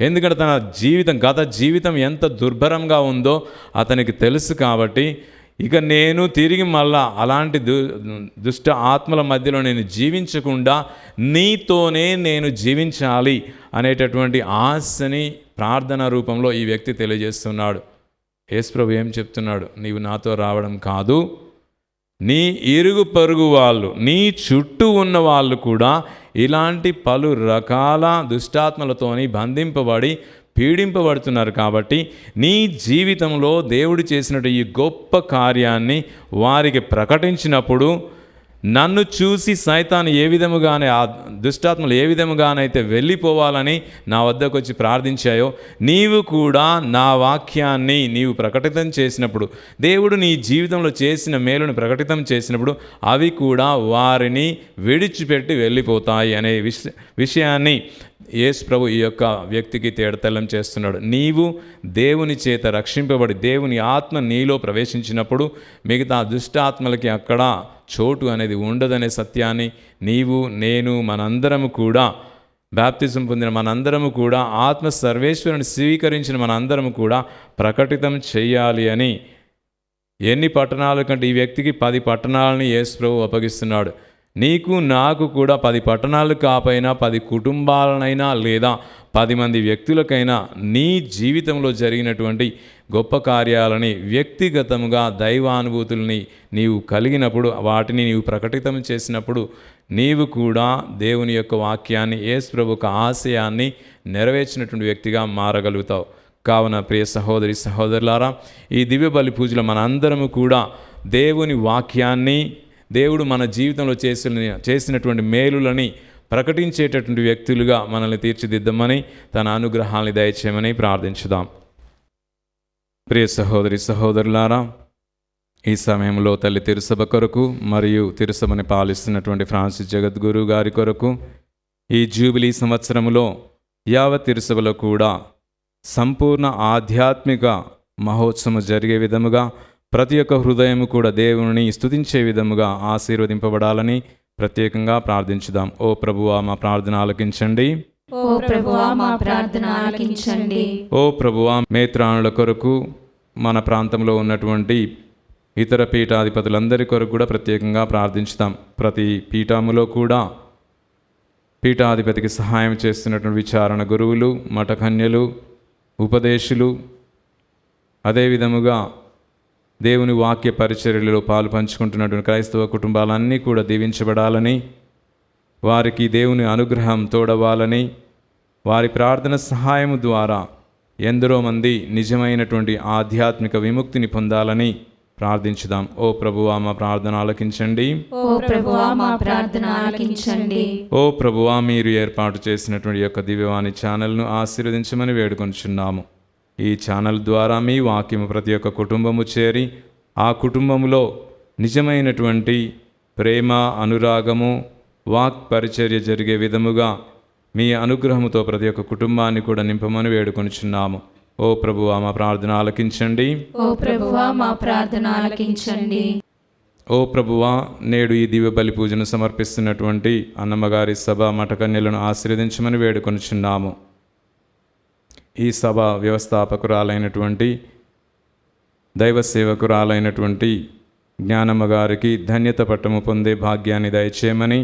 ఎందుకంటే తన గత జీవితం ఎంత దుర్భరంగా ఉందో అతనికి తెలుసు. కాబట్టి ఇక నేను తిరిగి మళ్ళా అలాంటి దుష్ట ఆత్మల మధ్యలో నేను జీవించకుండా నీతోనే నేను జీవించాలి అనేటటువంటి ఆశని ప్రార్థన రూపంలో ఈ వ్యక్తి తెలియజేస్తున్నాడు. యేసుప్రభు ఏం చెప్తున్నాడు? నీవు నాతో రావడం కాదు, నీ ఇరుగు పొరుగు వాళ్ళు, నీ చుట్టూ ఉన్న వాళ్ళు కూడా ఇలాంటి పలు రకాల దుష్టాత్మలతోని బంధింపబడి పీడింపబడుతున్నారు. కాబట్టి నీ జీవితంలో దేవుడు చేసినట్టు ఈ గొప్ప కార్యాన్ని వారికి ప్రకటించినప్పుడు నన్ను చూసి సైతాను ఏ విధముగానే, ఆ దుష్టాత్మలు ఏ విధముగానైతే వెళ్ళిపోవాలని నా వద్దకు వచ్చి ప్రార్థించాయో, నీవు కూడా నా వాక్యాన్ని నీవు ప్రకటితం చేసినప్పుడు, దేవుడు నీ జీవితంలో చేసిన మేలును ప్రకటితం చేసినప్పుడు అవి కూడా వారిని విడిచిపెట్టి వెళ్ళిపోతాయి అనే విషయాన్ని యేసు ప్రభు ఈ యొక్క వ్యక్తికి తేటతెల్లం చేస్తున్నాడు. నీవు దేవుని చేత రక్షింపబడి దేవుని ఆత్మ నీలో ప్రవేశించినప్పుడు మిగతా దుష్టాత్మలకి అక్కడ చోటు అనేది ఉండదనే సత్యాన్ని నీవు, నేను, మనందరము కూడా, బాప్తిజం పొందిన మనందరము కూడా, ఆత్మ సర్వేశ్వరుని స్వీకరించిన మనందరము కూడా ప్రకటితం చేయాలి అని ఎన్ని పట్టణాల కంటే ఈ వ్యక్తికి 10 పట్టణాలని యేసు ప్రభు అప్పగిస్తున్నాడు. నీకు నాకు కూడా 10 పట్టణాలు కాపైనా 10 కుటుంబాలనైనా లేదా 10 మంది వ్యక్తులకైనా నీ జీవితంలో జరిగినటువంటి గొప్ప కార్యాలని వ్యక్తిగతంగా దైవానుభూతుల్ని నీవు కలిగినప్పుడు, వాటిని నీవు ప్రకటితం చేసినప్పుడు నీవు కూడా దేవుని యొక్క వాక్యాన్ని, యేసు ప్రభు యొక్క ఆశయాన్ని నెరవేర్చినటువంటి వ్యక్తిగా మారగలుగుతావు. కావున ప్రియ సహోదరి సహోదరులారా, ఈ దివ్య బలి పూజలో మనందరము కూడా దేవుని వాక్యాన్ని, దేవుడు మన జీవితంలో చేసినటువంటి మేలులని ప్రకటించేటటువంటి వ్యక్తులుగా మనల్ని తీర్చిదిద్దమని, తన అనుగ్రహాన్ని దయచేయమని ప్రార్థించుదాం. ప్రియ సహోదరి సహోదరులారా, ఈ సమయంలో తల్లి తిరుసభ కొరకు మరియు తిరుసభని పాలిస్తున్నటువంటి ఫ్రాన్సిస్ జగద్గురు గారి కొరకు ఈ జూబిలీ సంవత్సరంలో యావత్ తిరుసభలో కూడా సంపూర్ణ ఆధ్యాత్మిక మహోత్సవం జరిగే విధముగా ప్రతి ఒక్క హృదయము కూడా దేవుని స్తుతించే విధముగా ఆశీర్వదింపబడాలని ప్రత్యేకంగా ప్రార్థించుదాం. ఓ ప్రభువా, మా ప్రార్థన ఆలకించండి. ఓ ప్రభువా, మా ప్రార్థన ఆలకించండి. ఓ ప్రభువా, మేత్రానుల కొరకు, మన ప్రాంతంలో ఉన్నటువంటి ఇతర పీఠాధిపతులందరి కొరకు కూడా ప్రత్యేకంగా ప్రార్థించుతాం. ప్రతి పీఠములో కూడా పీఠాధిపతికి సహాయం చేస్తున్నటువంటి విచారణ గురువులు, మఠకన్యలు, ఉపదేశులు, అదేవిధముగా దేవుని వాక్య పరిచర్యలలో పాలు పంచుకుంటున్నటువంటి క్రైస్తవ కుటుంబాలన్నీ కూడా దీవించబడాలని, వారికి దేవుని అనుగ్రహం తోడవాలని, వారి ప్రార్థన సహాయము ద్వారా ఎందరో మంది నిజమైనటువంటి ఆధ్యాత్మిక విముక్తిని పొందాలని ప్రార్థించుదాం. ఓ ప్రభువా, మా ప్రార్థన ఆలకించండి. ఓ ప్రభువా, మా ప్రార్థన ఆలకించండి. ఓ ప్రభువా, మీరు ఏర్పాటు చేసినటువంటి యొక్క దివ్యవాణి ఛానల్ను ఆశీర్వదించమని వేడుకొంచున్నాము. ఈ ఛానల్ ద్వారా మీ వాక్యము ప్రతి ఒక్క కుటుంబము చేరి ఆ కుటుంబంలో నిజమైనటువంటి ప్రేమ, అనురాగము, వాక్ పరిచర్య జరిగే విధముగా మీ అనుగ్రహముతో ప్రతి ఒక్క కుటుంబాన్ని కూడా నింపమని వేడుకొనుచున్నాము. ఓ ప్రభువా, మా ప్రార్థన ఆలకించండి. ఓ ప్రభువా, మా ప్రార్థన ఆలకించండి. ఓ ప్రభువా, నేడు ఈ దివ్య బలి పూజను సమర్పిస్తున్నటువంటి అన్నమ్మగారి సభ మఠకన్యలను ఆశీర్వదించమని వేడుకొనుచున్నాము. ఈ సభ వ్యవస్థాపకురాలైనటువంటి దైవ సేవకురాలైనటువంటి జ్ఞానమ్మ గారికి ధన్యత పట్టము పొందే భాగ్యాన్ని దయచేయమని,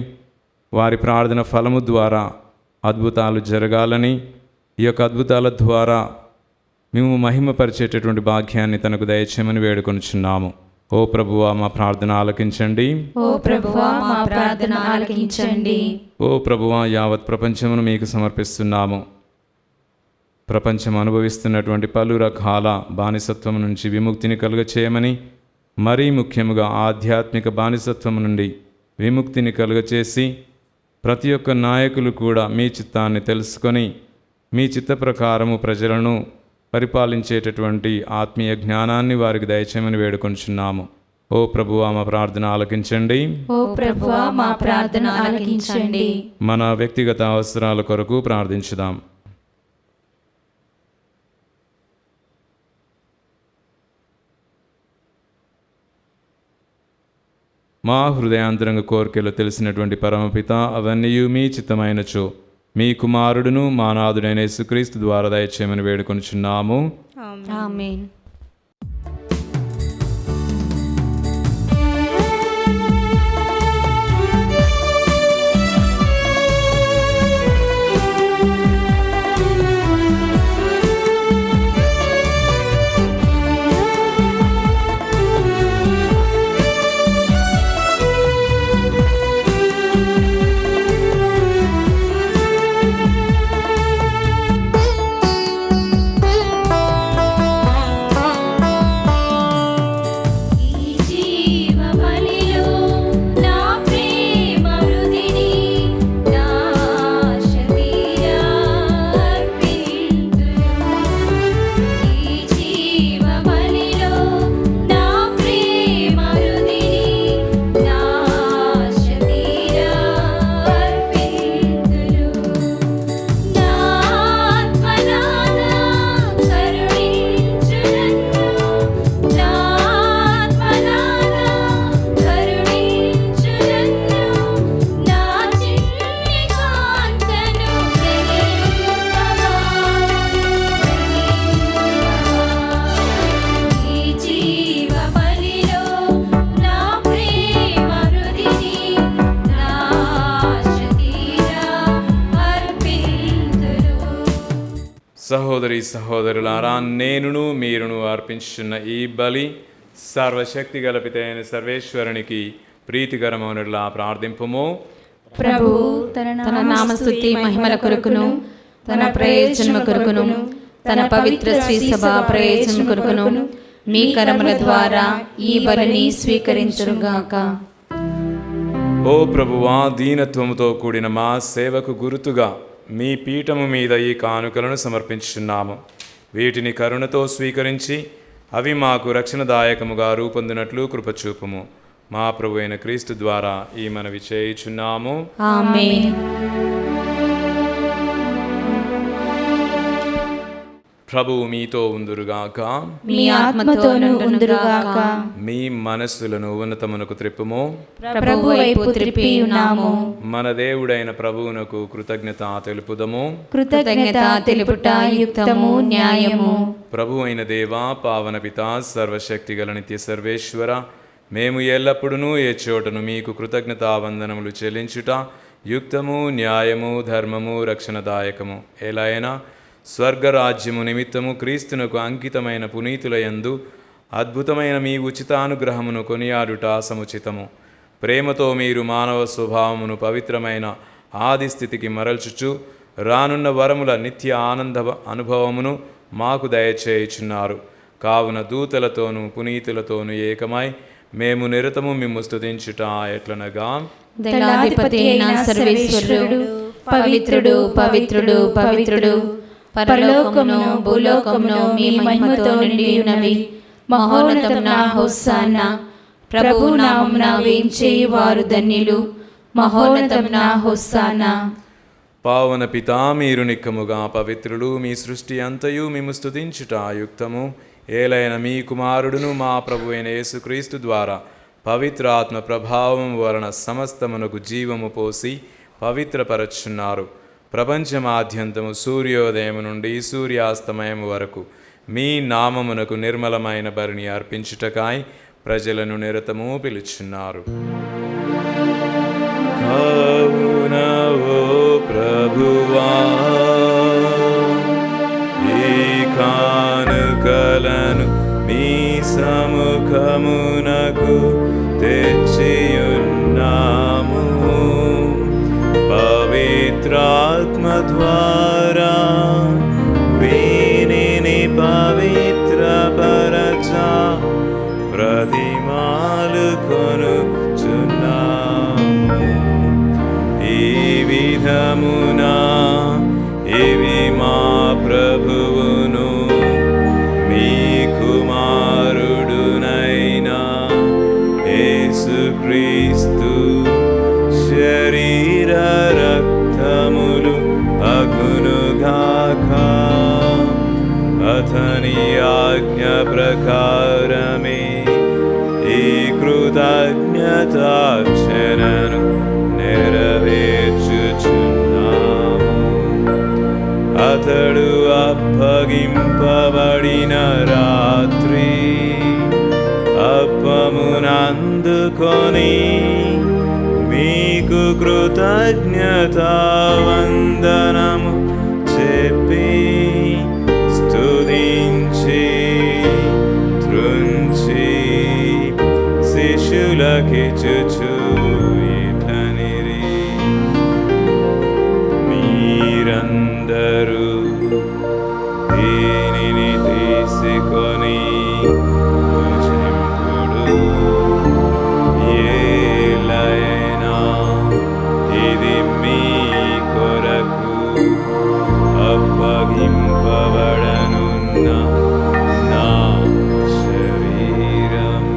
వారి ప్రార్థన ఫలము ద్వారా అద్భుతాలు జరగాలని, ఈ యొక్క అద్భుతాల ద్వారా మేము మహిమపరిచేటటువంటి భాగ్యాన్ని తనకు దయచేయమని వేడుకొనుచున్నాము. ఓ ప్రభువా, మా ప్రార్థన ఆలకించండి. ఓ ప్రభువా, మా ప్రార్థన ఆలకించండి. ఓ ప్రభువా, యావత్ ప్రపంచమును మీకు సమర్పిస్తున్నాము. ప్రపంచం అనుభవిస్తున్నటువంటి పలు రకాల బానిసత్వం నుంచి విముక్తిని కలుగచేయమని, మరీ ముఖ్యముగా ఆధ్యాత్మిక బానిసత్వం నుండి విముక్తిని కలుగచేసి ప్రతి ఒక్క నాయకులు కూడా మీ చిత్తాన్ని తెలుసుకొని మీ చిత్త ప్రకారము ప్రజలను పరిపాలించేటటువంటి ఆత్మీయ జ్ఞానాన్ని వారికి దయచేయమని వేడుకొంచున్నాము. ఓ ప్రభువా, మా ప్రార్థన ఆలకించండి. ఓ ప్రభువా, మా ప్రార్థన ఆలకించండి. మన వ్యక్తిగత అవసరాల కొరకు ప్రార్థించుదాం. మా హృదయాంతరంగ కోరికలు తెలిసినటువంటి పరమపిత, అవన్నీ మీ చిత్తమైనచో మీ కుమారుడును మా నాథుడైన యేసుక్రీస్తు ద్వారా దయచేయమని వేడుకొనుచున్నాము. ఆమేన్. సహోదరి సహోదరులారా, నేనును మీరును అర్పించున్న ఈ బలి సర్వశక్తి గలపితైన సర్వేశ్వరునికి ప్రీతికరమౌనులా ప్రార్థింపుము. ప్రభు తన నామస్తుతి మహిమల కొరకును, తన ప్రయోజనము కొరకును, తన పవిత్ర శ్రీ సభ ప్రయోజనం కొరకును మీ కరముల ద్వారా ఈ బలిని స్వీకరించుగాక. ఓ ప్రభువా, దీనత్వముతో కూడిన మా సేవకు గుర్తుగా మీ పీఠము మీద ఈ కానుకలను సమర్పించుచున్నాము. వీటిని కరుణతో స్వీకరించి అవి మాకు రక్షణదాయకముగా రూపొందినట్లు కృపచూపుము. మా ప్రభు అయిన క్రీస్తు ద్వారా ఈ మనవి చేయుచున్నాము. ఆమేన్. ప్రభువు మీతో ఉందురుగాక. మీ ఆత్మతోను ఉందురుగాక. మీ మనస్సులను ఉన్నతమునకు త్రిప్పుము. ప్రభు వైపు త్రిప్పి ఉన్నాము. మన దేవుడైన ప్రభువునకు కృతజ్ఞత తెలుపుదము. కృతజ్ఞత తెలుపుట యుక్తము, న్యాయము. ప్రభు అయిన దేవా, పావన పిత, సర్వశక్తి గల నిత్య సర్వేశ్వర, మేము ఎల్లప్పుడూ ఏ చోటను మీకు కృతజ్ఞతావందనములు చెల్లించుట యుక్తము, న్యాయము, ధర్మము, రక్షణదాయకము. ఎలాయైనా స్వర్గరాజ్యము నిమిత్తము క్రీస్తునకు అంకితమైన పునీతులయందు అద్భుతమైన మీ ఉచితానుగ్రహమును కొనియాడుట సముచితము. ప్రేమతో మీరు మానవ స్వభావమును పవిత్రమైన ఆది స్థితికి మరల్చుచు రానున్న వరముల నిత్య ఆనంద అనుభవమును మాకు దయచేయుచున్నారు. కావున దూతలతోనూ పునీతులతోనూ ఏకమై మేము నిరతము మిమ్ము స్తుతించుట ఎట్లనగా, దళాధిపతి అయిన సర్వేశ్వరుడు పవిత్రుడు, పవిత్రుడు, పవిత్రుడు, పరలోకమును భూలోకమును మీ మహిమతో నిండి ఉన్నవి. మహోన్నతమున హోసానా. ప్రభు నామమున వేంచేయు వారు ధన్యులు. మహోన్నతమున హోసానా. పావన పితా, మీరు నిక్కముగా పవిత్రులు. మీ సృష్టి అంతయు మిమ్ము స్తుతించుట యుక్తము. ఏలైన మీ కుమారుడును మా ప్రభు అయిన యేసుక్రీస్తు ద్వారా పవిత్ర ఆత్మ ప్రభావం వలన సమస్తమునకు జీవము పోసి పవిత్రపరచున్నారు. ప్రపంచమాద్యంతము సూర్యోదయము నుండి సూర్యాస్తమయం వరకు మీ నామమునకు నిర్మలమైన బలిని అర్పించుటకాய் ప్రజలను నిరతము పిలుచున్నారు. కావున ఓ ప్రభువా, ఈ కానుకలను మీ సముఖమునకు తెచ్చియున్నాము. పవిత్రాత్మ ద్వారా వీనిని పవిత్రపరచ ప్రతిమాలు కొనుచున్నాము. ఈ విధమున ఇవి మా ప్రభువును మీ కుమారుడునైనా యేసుక్రీస్తు శరీర రక్తములు అగునుగాక. అతని ఆజ్ఞ ప్రకారమే ఈ కృతజ్ఞతార్చనను నెరవేర్చుచున్నాము. అతడు అప్పగింపబడిన రాత్రి అప్పమునందుకొని మీకు కృతజ్ఞతావందనము చెప్పి స్తుతించి త్రుంచి శిష్యులకిచ్చుచు ఇట్లనిరి, మీరందరూ దీనిని తీసుకొని భుజింపుడు. ఏలైనా ఇది మీ కొరకు అప్పగింపబడనున్న నా శరీరము.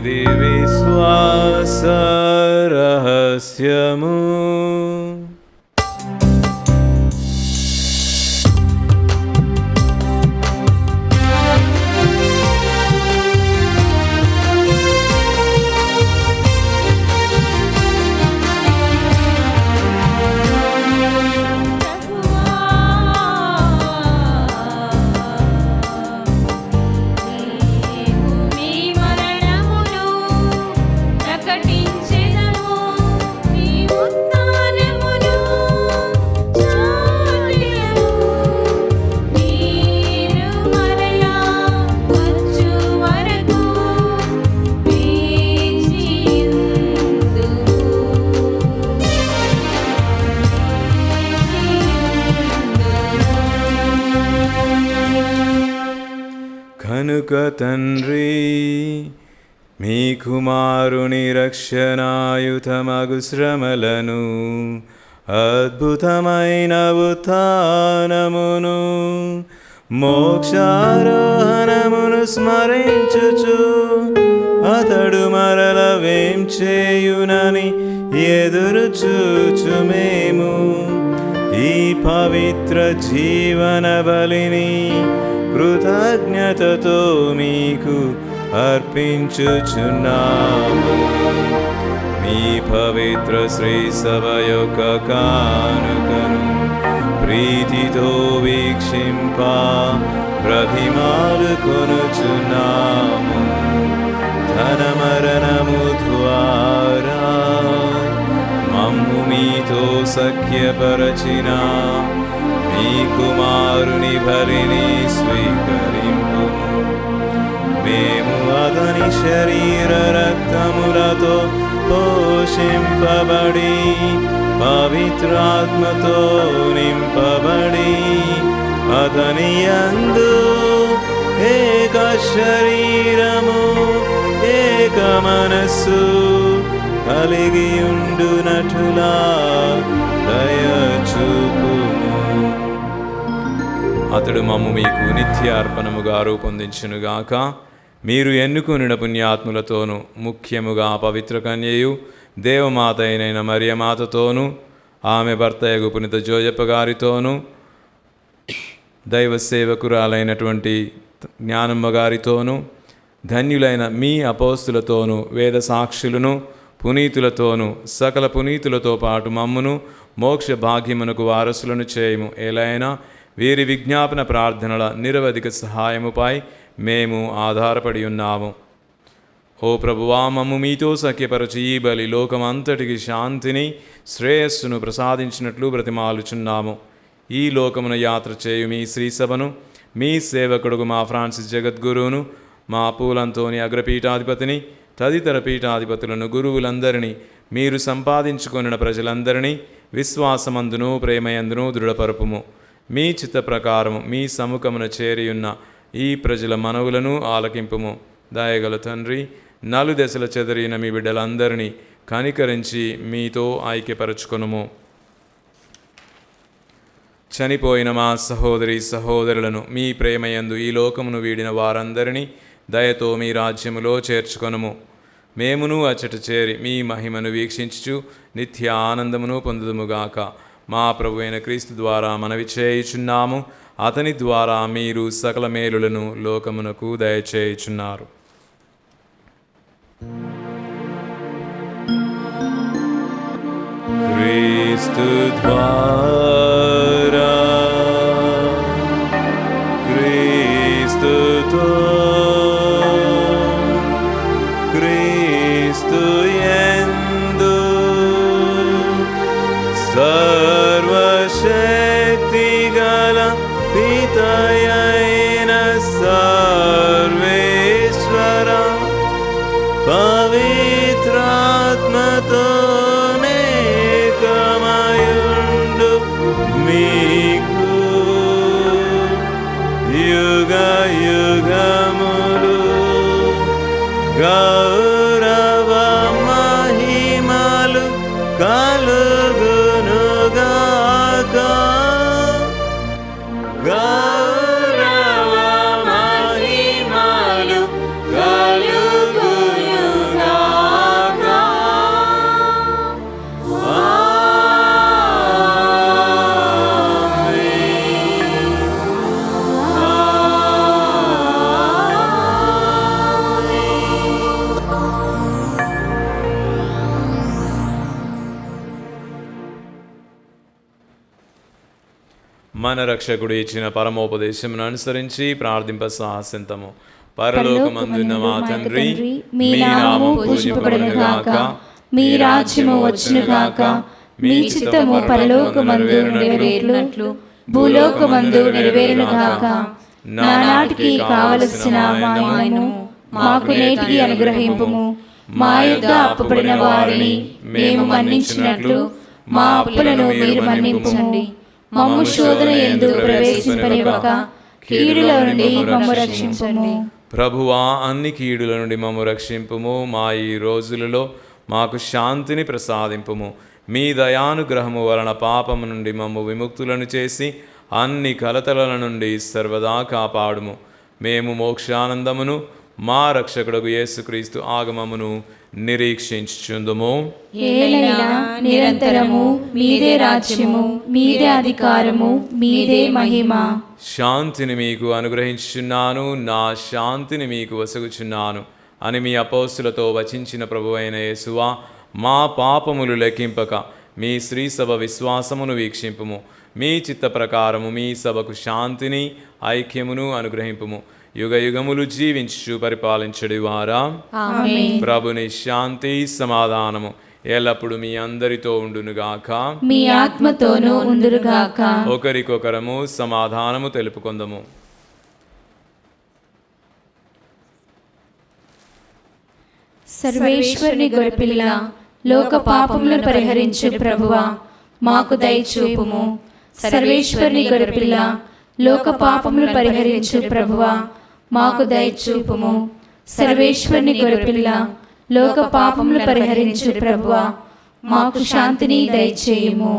ఇది విశ్వాస రహస్యము. కనుక తండ్రి, మీ కుమారుని రక్షణాయుతమగు శ్రమలను, అద్భుతమైన ఉత్థానమును, మోక్షారోహణమును స్మరించుచు అతడు మరల వేంచేయునని ఎదురు చూచు మేము ఈ పవిత్ర జీవన బలిని కృతజ్ఞతతో మీకు అర్పించుచున్నాము. మీ పవిత్ర శ్రీ సభ యొక్క కానుకను ప్రీతితో వీక్షింప బ్రతిమాలు కొనుచున్నాము. తన మరణము ద్వారా మమ్ము మీతో సఖ్యపరచిన మీ కుమారుని బలిని స్వీకరింపుము. మేము అతని శరీర రక్తములతో పోషింపబడి పవిత్రాత్మతో నింపబడి అతని యందు ఏక శరీరము ఏక మనస్సు కలిగి ఉండునటులా దయచూపుము. అతడు మమ్ము మీకు నిత్యార్పణముగా రూపొందించునుగాక. మీరు ఎన్నుకొనిన పుణ్యాత్ములతోనూ ముఖ్యముగా పవిత్ర కన్యయు దేవమాత అయిన మరియమాతతోనూ ఆమె భర్తయగు పునీత జోజప్ప గారితోనూ దైవ సేవకురాలైనటువంటి జ్ఞానమ్మ గారితోనూ ధన్యులైన మీ అపోస్తులతోనూ వేద సాక్షులను పునీతులతోనూ సకల పునీతులతో పాటు మమ్మును మోక్ష భాగ్యమునకు వారసులను చేయము. ఎలైనా వీరి విజ్ఞాపన ప్రార్థనల నిరవధిక సహాయముపై మేము ఆధారపడి ఉన్నాము. ఓ ప్రభువా, మమ్ము మీతో సఖ్యపరచి ఈ బలి లోకమంతటికి శాంతిని శ్రేయస్సును ప్రసాదించినట్లు బ్రతిమాలుచున్నాము. ఈ లోకమున యాత్ర చేయు మీ శ్రీసభను, మీ సేవకుడుగు మా ఫ్రాన్సిస్ జగద్గురువును, మా పూలంతోని అగ్రపీఠాధిపతిని, తదితర పీఠాధిపతులను, గురువులందరినీ, మీరు సంపాదించుకొనిన ప్రజలందరినీ విశ్వాసమందును ప్రేమయందును దృఢపరపుము. మీ చిత్త ప్రకారము మీ సముఖమున చేరియున్న ఈ ప్రజల మనవులను ఆలకింపుము. దయగల తండ్రి, నలుదెసల చెదరిన మీ బిడ్డలందరినీ కనికరించి మీతో ఐక్యపరచుకొనుము. చనిపోయిన మా సహోదరి సహోదరులను మీ ప్రేమయందు ఈ లోకమును వీడిన వారందరినీ దయతో మీ రాజ్యములో చేర్చుకొనుము. మేమును అచ్చట చేరి మీ మహిమను వీక్షించుచు నిత్య ఆనందమును పొందుదుముగాక. మా ప్రభు అయిన క్రీస్తు ద్వారా మనవి చేయుచున్నాము. అతని ద్వారా మీరు సకల మేలులను లోకమునకు దయచేయుచున్నారు. క్రీస్తు ద్వారా క్రీస్తుతో క్రీస్తు యందు సర్వశక్తిగల పితయైన సర్వేశ్వర పవిత్రాత్మతో నేకమయుండు మీకు యుగ యుగములు గౌరవ మహిమలు కలుగునుగాక. గౌరవ మహిమలు కలుగునుగాక. మన రక్షకుడు ఇచ్చిన పరమోపదేశమును అనుసరించి ప్రార్థింప సాహసింతము. పరలోకమందున్న మా తండ్రి, మీ నామము పూజింపబడునుగాక, మీ రాజ్యము వచ్చునుగాక, మీ చిత్తము పరలోకమందు నెరవేరునట్లు భూలోకమందు నెరవేరునుగాక. నానాటికి కావలసిన మాయను మాకు నేటికి అనుగ్రహింపుము. మా యొద్ద అప్పుపడిన వారిని మేము మన్నించినట్లు మా అప్పులను మీరు మన్నించండి. మమ్ము శోధన యందు ప్రవేశింపనివ్వక కీడుల నుండి మమ్ము రక్షించండి. ప్రభువా, అన్ని కీడుల నుండి మమ్ము రక్షింపుము. మా ఈ రోజులలో మాకు శాంతిని ప్రసాదింపుము. మీ దయానుగ్రహము వలన పాపము నుండి మమ్ము విముక్తులను చేసి అన్ని కలతల నుండి సర్వదా కాపాడుము. మేము మోక్షానందమును మా రక్షకుడగు యేసుక్రీస్తు ఆగమమును నిరీక్షించుచుందుము. ఏలైనా నిరంతరము మీదే రాజ్యము, మీదే అధికారము, మీదే మహిమ. శాంతిని మీకు అనుగ్రహించుచున్నాను, నా శాంతిని మీకు వసగుచున్నాను అని మీ అపోస్తులతో వచించిన ప్రభువైన యేసువా, మా పాపములు లెక్కింపక మీ శ్రీసభ విశ్వాసమును వీక్షింపుము. మీ చిత్త ప్రకారము మీ సభకు శాంతిని ఐక్యమును అనుగ్రహింపుము. యుగ యుగములు జీవించు పరిపాలించడి వారా, ప్రభుని శాంతి సమాధానము ఎల్లప్పుడు మీ అందరితో ఉండునుగాక, మీ ఆత్మతోనూ ఉండునుగాక. ఒకరికొకరము సమాధానము తెలుపుకొందము. సర్వేశ్వరుని గొర్రెపిల్ల, లోక పాపములను పరిహరించు ప్రభువా, మాకు దయచూపుము. సర్వేశ్వరుని గొర్రెపిల్ల, లోక పాపములను పరిహరించు ప్రభువా, మాకు దయచూపుము. సర్వేశ్వరుని గొర్రెపిల్ల, లోక పాపములను పరిహరించు ప్రభువా, మాకు శాంతిని దయచేయుము.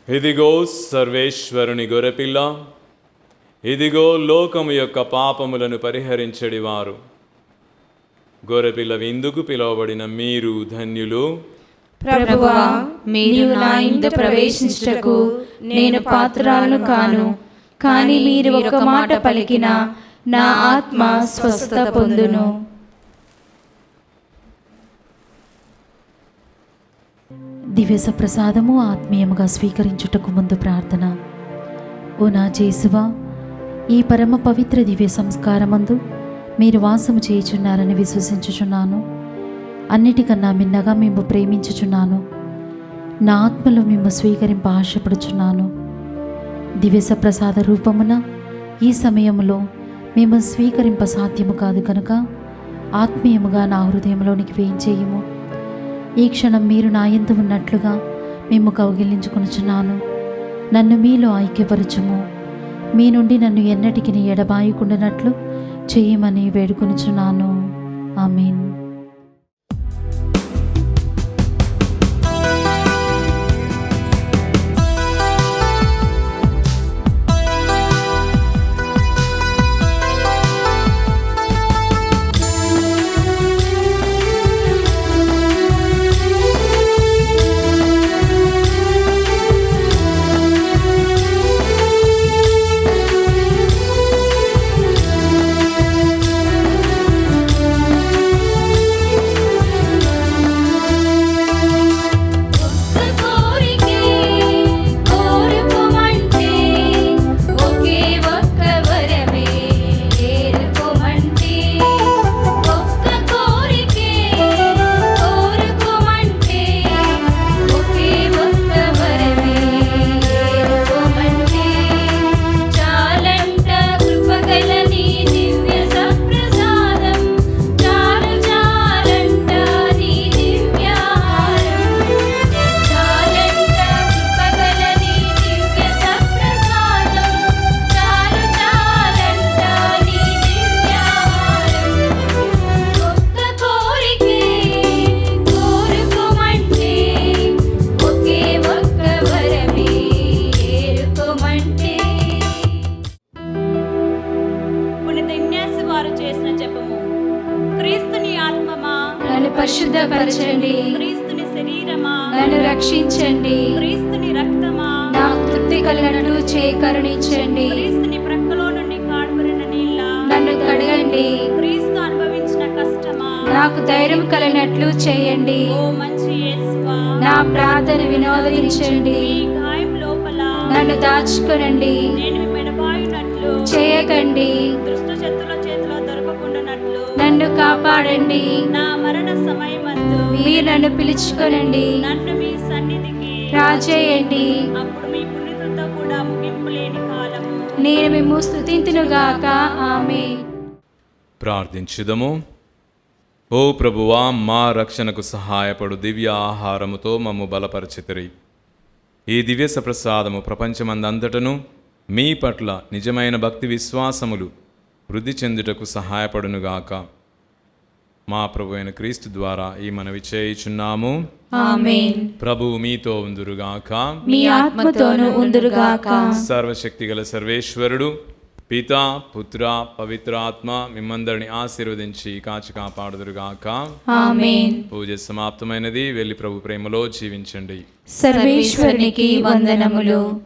ఇదిగో సర్వేశ్వరుని గొర్రెపిల్ల, ఇదిగో లోకము యొక్క పాపములను పరిహరించడివారు. గొర్రెపిల్ల విందుకు పిలువబడిన మీరు ధన్యులు. ప్రభువా, మీరు నా ఇందు ప్రవేశించుటకు నేను పాత్రాలను కాను, కానీ మీరు ఒక మాట పలికిన నా ఆత్మ స్వస్థత పొందును. దివ్య ప్రసాదము ఆత్మీయముగా స్వీకరించుటకు ముందు ప్రార్థన. ఓ నా జేసువా, ఈ పరమ పవిత్ర దివ్య సంస్కారమందు మీరు వాసము చేయుచున్నారని విశ్వసించుచున్నాను. అన్నిటికన్నా మిన్నగా మేము ప్రేమించుచున్నాను. నా ఆత్మలో మేము స్వీకరింప ఆశపడుచున్నాను. దివ్య ప్రసాద రూపమున ఈ సమయంలో మేము స్వీకరింప సాధ్యము కాదు కనుక ఆత్మీయముగా నా హృదయంలోనికి వేయించేయము. ఈ క్షణం మీరు నా యందు ఉన్నట్లుగా మేము కౌగిలించుకొనుచున్నాను. నన్ను మీలో ఐక్యపరచుము. మీ నుండి నన్ను ఎన్నటికి ఎడబాయకుండానట్లు చేయమని వేడుకొనుచున్నాను. ఆమేన్. పరిశుద్ధపరచండి. క్రీస్తుని శరీరమా, నన్ను రక్షించండి. క్రీస్తుని రక్తమా, నా నాకు తృప్తి కలిగినట్లు చేయి కరుణించండి. క్రీస్తుని ప్రక్కలో నుండి కాడుబడిన నీళ్ళ నన్ను కడగండి. క్రీస్తు అనుభవించిన కష్టమా నాకు ధైర్యం కలిగినట్లు చేయండి. ఓ మంచి యేసువా, నా ప్రార్థన వినోదించండి. ఈ గాయం లోపల నన్ను దాచుకొనండి. నేను మెడబాయినట్లు చేయకండి. దుష్ట శత్రుల చేతిలో దొరకకుండానట్లు నన్ను కాపాడండి. నా మరణ సమయమందు మీరు నన్ను పిలుచుకొనండి. నన్ను మీ సన్నిధికి రాజేయండి. అప్పుడు మీ పుణ్యతులతో కూడా ముగింపు లేని కాలము. నేను మిమ్ము స్తుతింతునుగాక. ఆమేన్. ప్రార్థించుదము. ఓ ప్రభువా, మా రక్షణకు సహాయపడు దివ్య ఆహారముతో మమ్ము బలపరచితిరి. ఈ దివ్య సప్రసాదము ప్రపంచమందంతటను మీ పట్ల నిజమైన భక్తి విశ్వాసములు వృద్ధి చెందుటకు సహాయపడునుగాక. మా ప్రభు అయిన క్రీస్తు ద్వారా ఈ మనవి చేయుచున్నాము. ఆమేన్. ప్రభువు మీతో ఉందురుగాక. మీ ఆత్మతోను ఉందురుగాక. సర్వశక్తిగల సర్వేశ్వరుడు పితా, పుత్ర, పవిత్రాత్మ మిమ్మందరిని ఆశీర్వదించి కాచి కాపాడుదురుగాక. ఆమేన్. పూజ సమాప్తమైనది. వెళ్ళి ప్రభు ప్రేమలో జీవించండి. సర్వేశ్వరునికి వందనములు.